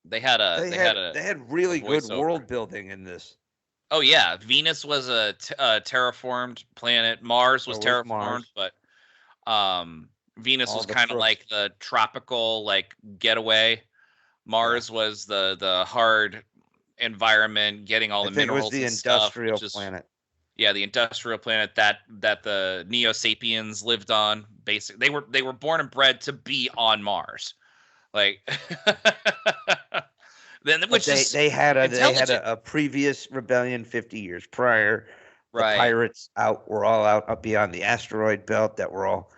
They had really good world building in this. Oh yeah, Venus was a terraformed planet. Mars was terraformed, but Venus was kind of like the tropical getaway. Mars was the hard environment, getting all the minerals. It was the industrial planet. Yeah, the industrial planet that the Neo Sapiens lived on. Basically, they were born and bred to be on Mars. Like, then they had a previous rebellion 50 years prior. Right. The pirates were all out up beyond the asteroid belt that were all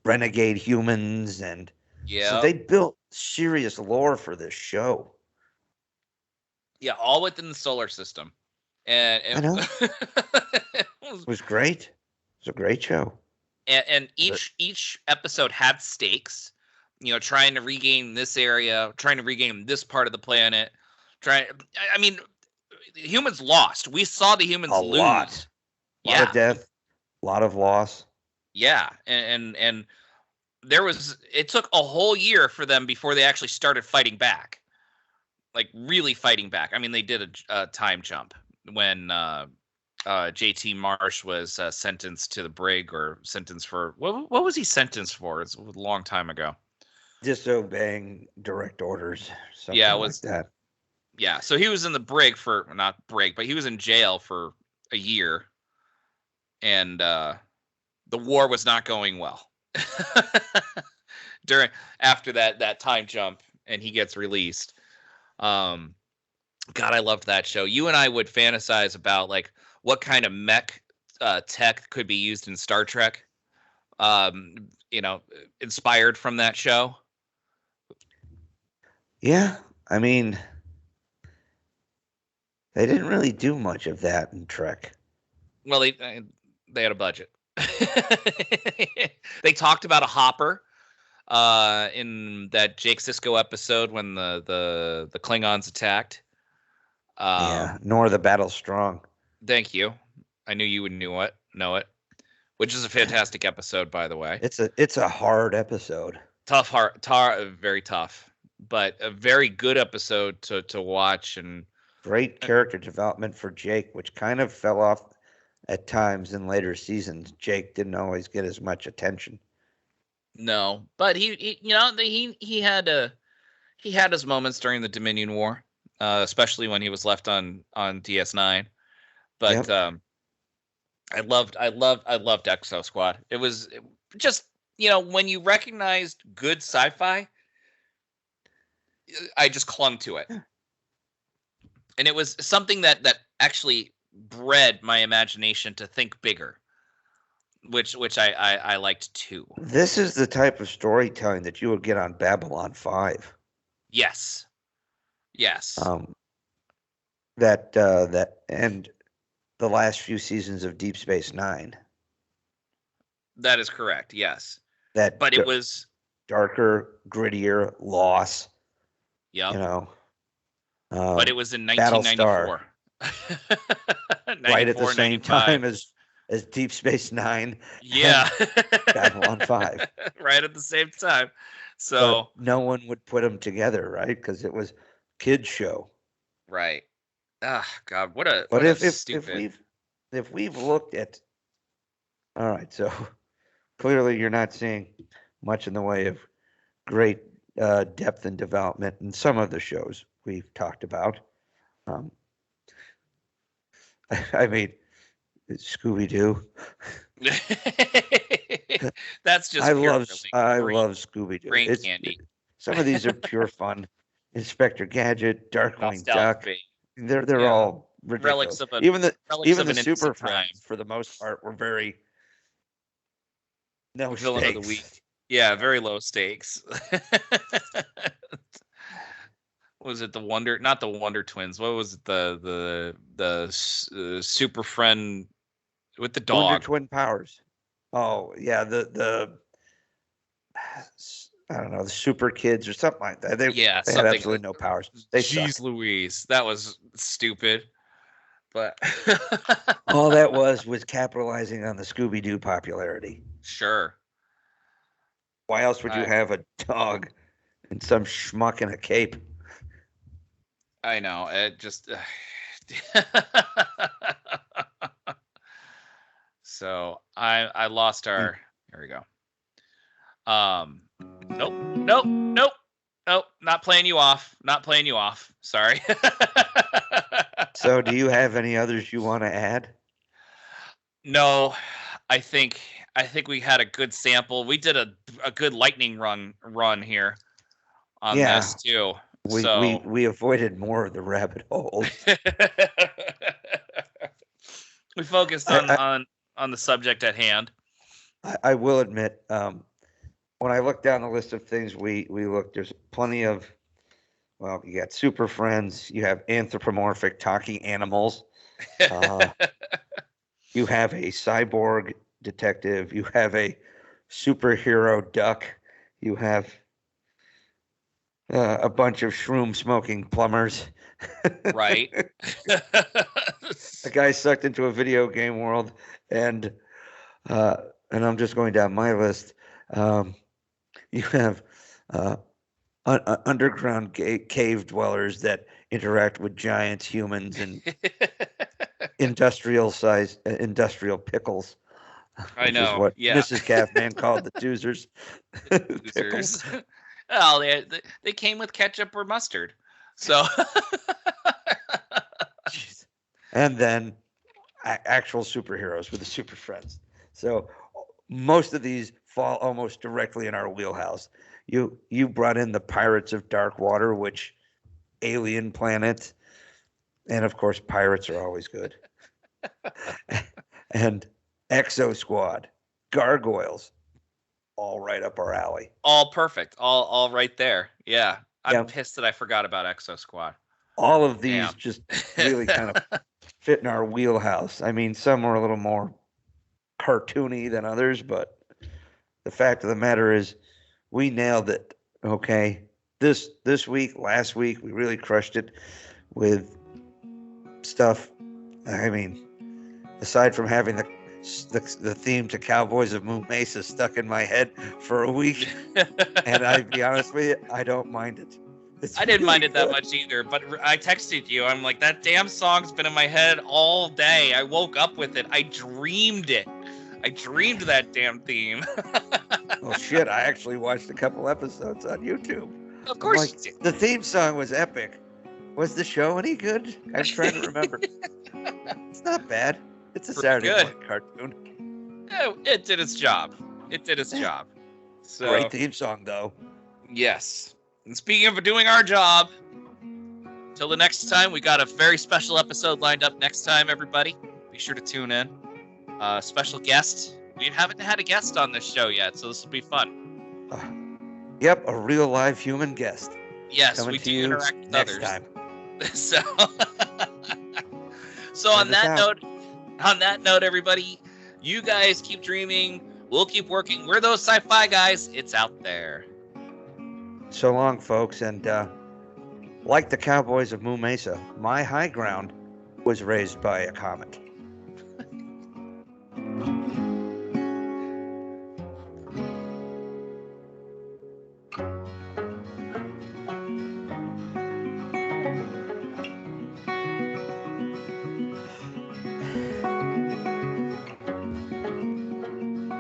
renegade humans, and so they built serious lore for this show. Yeah, all within the solar system, and I know. It was great. It was a great show. And each episode had stakes. You know, trying to regain this area, trying to regain this part of the planet. I mean, humans lost. We saw the humans lose. A lot of death, a lot of loss. Yeah, and it took a whole year for them before they actually started fighting back, like really fighting back. I mean, they did a time jump when JT Marsh was sentenced to the brig, or sentenced for what was he sentenced for? It's a long time ago. Disobeying direct orders. Yeah, it was like that. Yeah, so he was in the brig but he was in jail for a year, and the war was not going well. After that time jump, and he gets released. God, I loved that show. You and I would fantasize about like what kind of mech tech could be used in Star Trek. Inspired from that show. Yeah, I mean, they didn't really do much of that in Trek. Well, they had a budget. They talked about a hopper in that Jake Sisko episode when the Klingons attacked. Nor the Battle Strong. Thank you. I knew you would know it. Which is a fantastic episode, by the way. It's a hard episode. Very tough. But a very good episode to watch, and great character development for Jake, which kind of fell off at times in later seasons. Jake didn't always get as much attention. No, but he had his moments during the Dominion War, especially when he was left on DS9. But I loved Exo Squad. It was just when you recognized good sci-fi, I just clung to it. And it was something that actually bred my imagination to think bigger, which I liked too. This is the type of storytelling that you would get on Babylon 5. Yes. That and the last few seasons of Deep Space Nine. That is correct. Yes. But it was darker, grittier, loss. Yeah. But it was in 1994. Right at the same time as Deep Space Nine. Yeah. Babylon 5. Right at the same time. So but no one would put them together, right? Because it was kids show. Right. Ah, God, what a stupid. If we've looked at, all right, so clearly you're not seeing much in the way of great depth and development in some of the shows we've talked about. I mean, Scooby-Doo. That's just I love Scooby-Doo. Brain candy. Some of these are pure fun. Inspector Gadget, Darkwing Duck. They're all ridiculous. Even the Super Friends, for the most part, were very no villain stakes. Of the week. Yeah, very low stakes. Was it not the Wonder Twins? What was it? The Super Friend with the dog? Wonder Twin Powers. Oh yeah, the I don't know, the Super Kids or something like that. They had absolutely no powers. Jeez Louise, that was stupid. But all that was capitalizing on the Scooby-Doo popularity. Sure. Why else would you have a dog and some schmuck in a cape? I know. It just so I lost our here we go. Nope. Not playing you off. Sorry. So do you have any others you want to add? No, I think we had a good sample. We did a good lightning run here on this too. We avoided more of the rabbit holes. We focused on the subject at hand. I will admit, when I look down the list of things we looked, there's plenty of, well, you got Super Friends, you have anthropomorphic talking animals, you have a cyborg detective, you have a superhero duck, you have a bunch of shroom smoking plumbers. Right. A guy sucked into a video game world, and I'm just going down my list. You have underground cave dwellers that interact with giants, humans, and industrial pickles. I know. Is what Mrs. Caffman called the doozers. Pickles. Well, they came with ketchup or mustard. So. And then actual superheroes with the Super Friends. So most of these fall almost directly in our wheelhouse. You brought in the Pirates of Dark Water, which alien planet, and of course pirates are always good. And Exo Squad, gargoyles, all right up our alley. All perfect, all right there. Yeah, I'm pissed that I forgot about Exo Squad. All of these just really kind of fit in our wheelhouse. I mean, some were a little more cartoony than others, but the fact of the matter is we nailed it. Okay. This week, last week, we really crushed it with stuff. I mean, aside from having the theme to Cowboys of Moon Mesa stuck in my head for a week, and I'd be honest with you, I don't mind it. I didn't mind it that much either, but I texted you. I'm like, that damn song's been in my head all day. I woke up with it. I dreamed it. I dreamed that damn theme. Well, shit, I actually watched a couple episodes on YouTube. Of course you did. The theme song was epic. Was the show any good? I'm trying to remember. It's not bad. It's a Saturday morning cartoon. It did its job. So, great theme song, though. Yes. And speaking of doing our job, till the next time, we got a very special episode lined up next time, everybody. Be sure to tune in. Special guest. We haven't had a guest on this show yet, so this will be fun. Yep, a real live human guest. Yes, coming we to do you interact with next others. time. So on that note, everybody, you guys keep dreaming. We'll keep working. We're those sci-fi guys. It's out there. So long, folks, and like the Cowboys of Moo Mesa, my high ground was raised by a comet.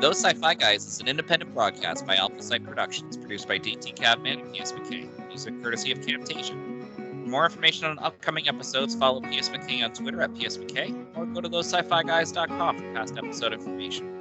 Those Sci-Fi Guys is an independent broadcast by Alpha Site Productions, produced by DT Cabman and PSVK. Music courtesy of Camtasia. For more information on upcoming episodes, follow PSVK on Twitter at PSVK, or go to thosescifiguys.com for past episode information.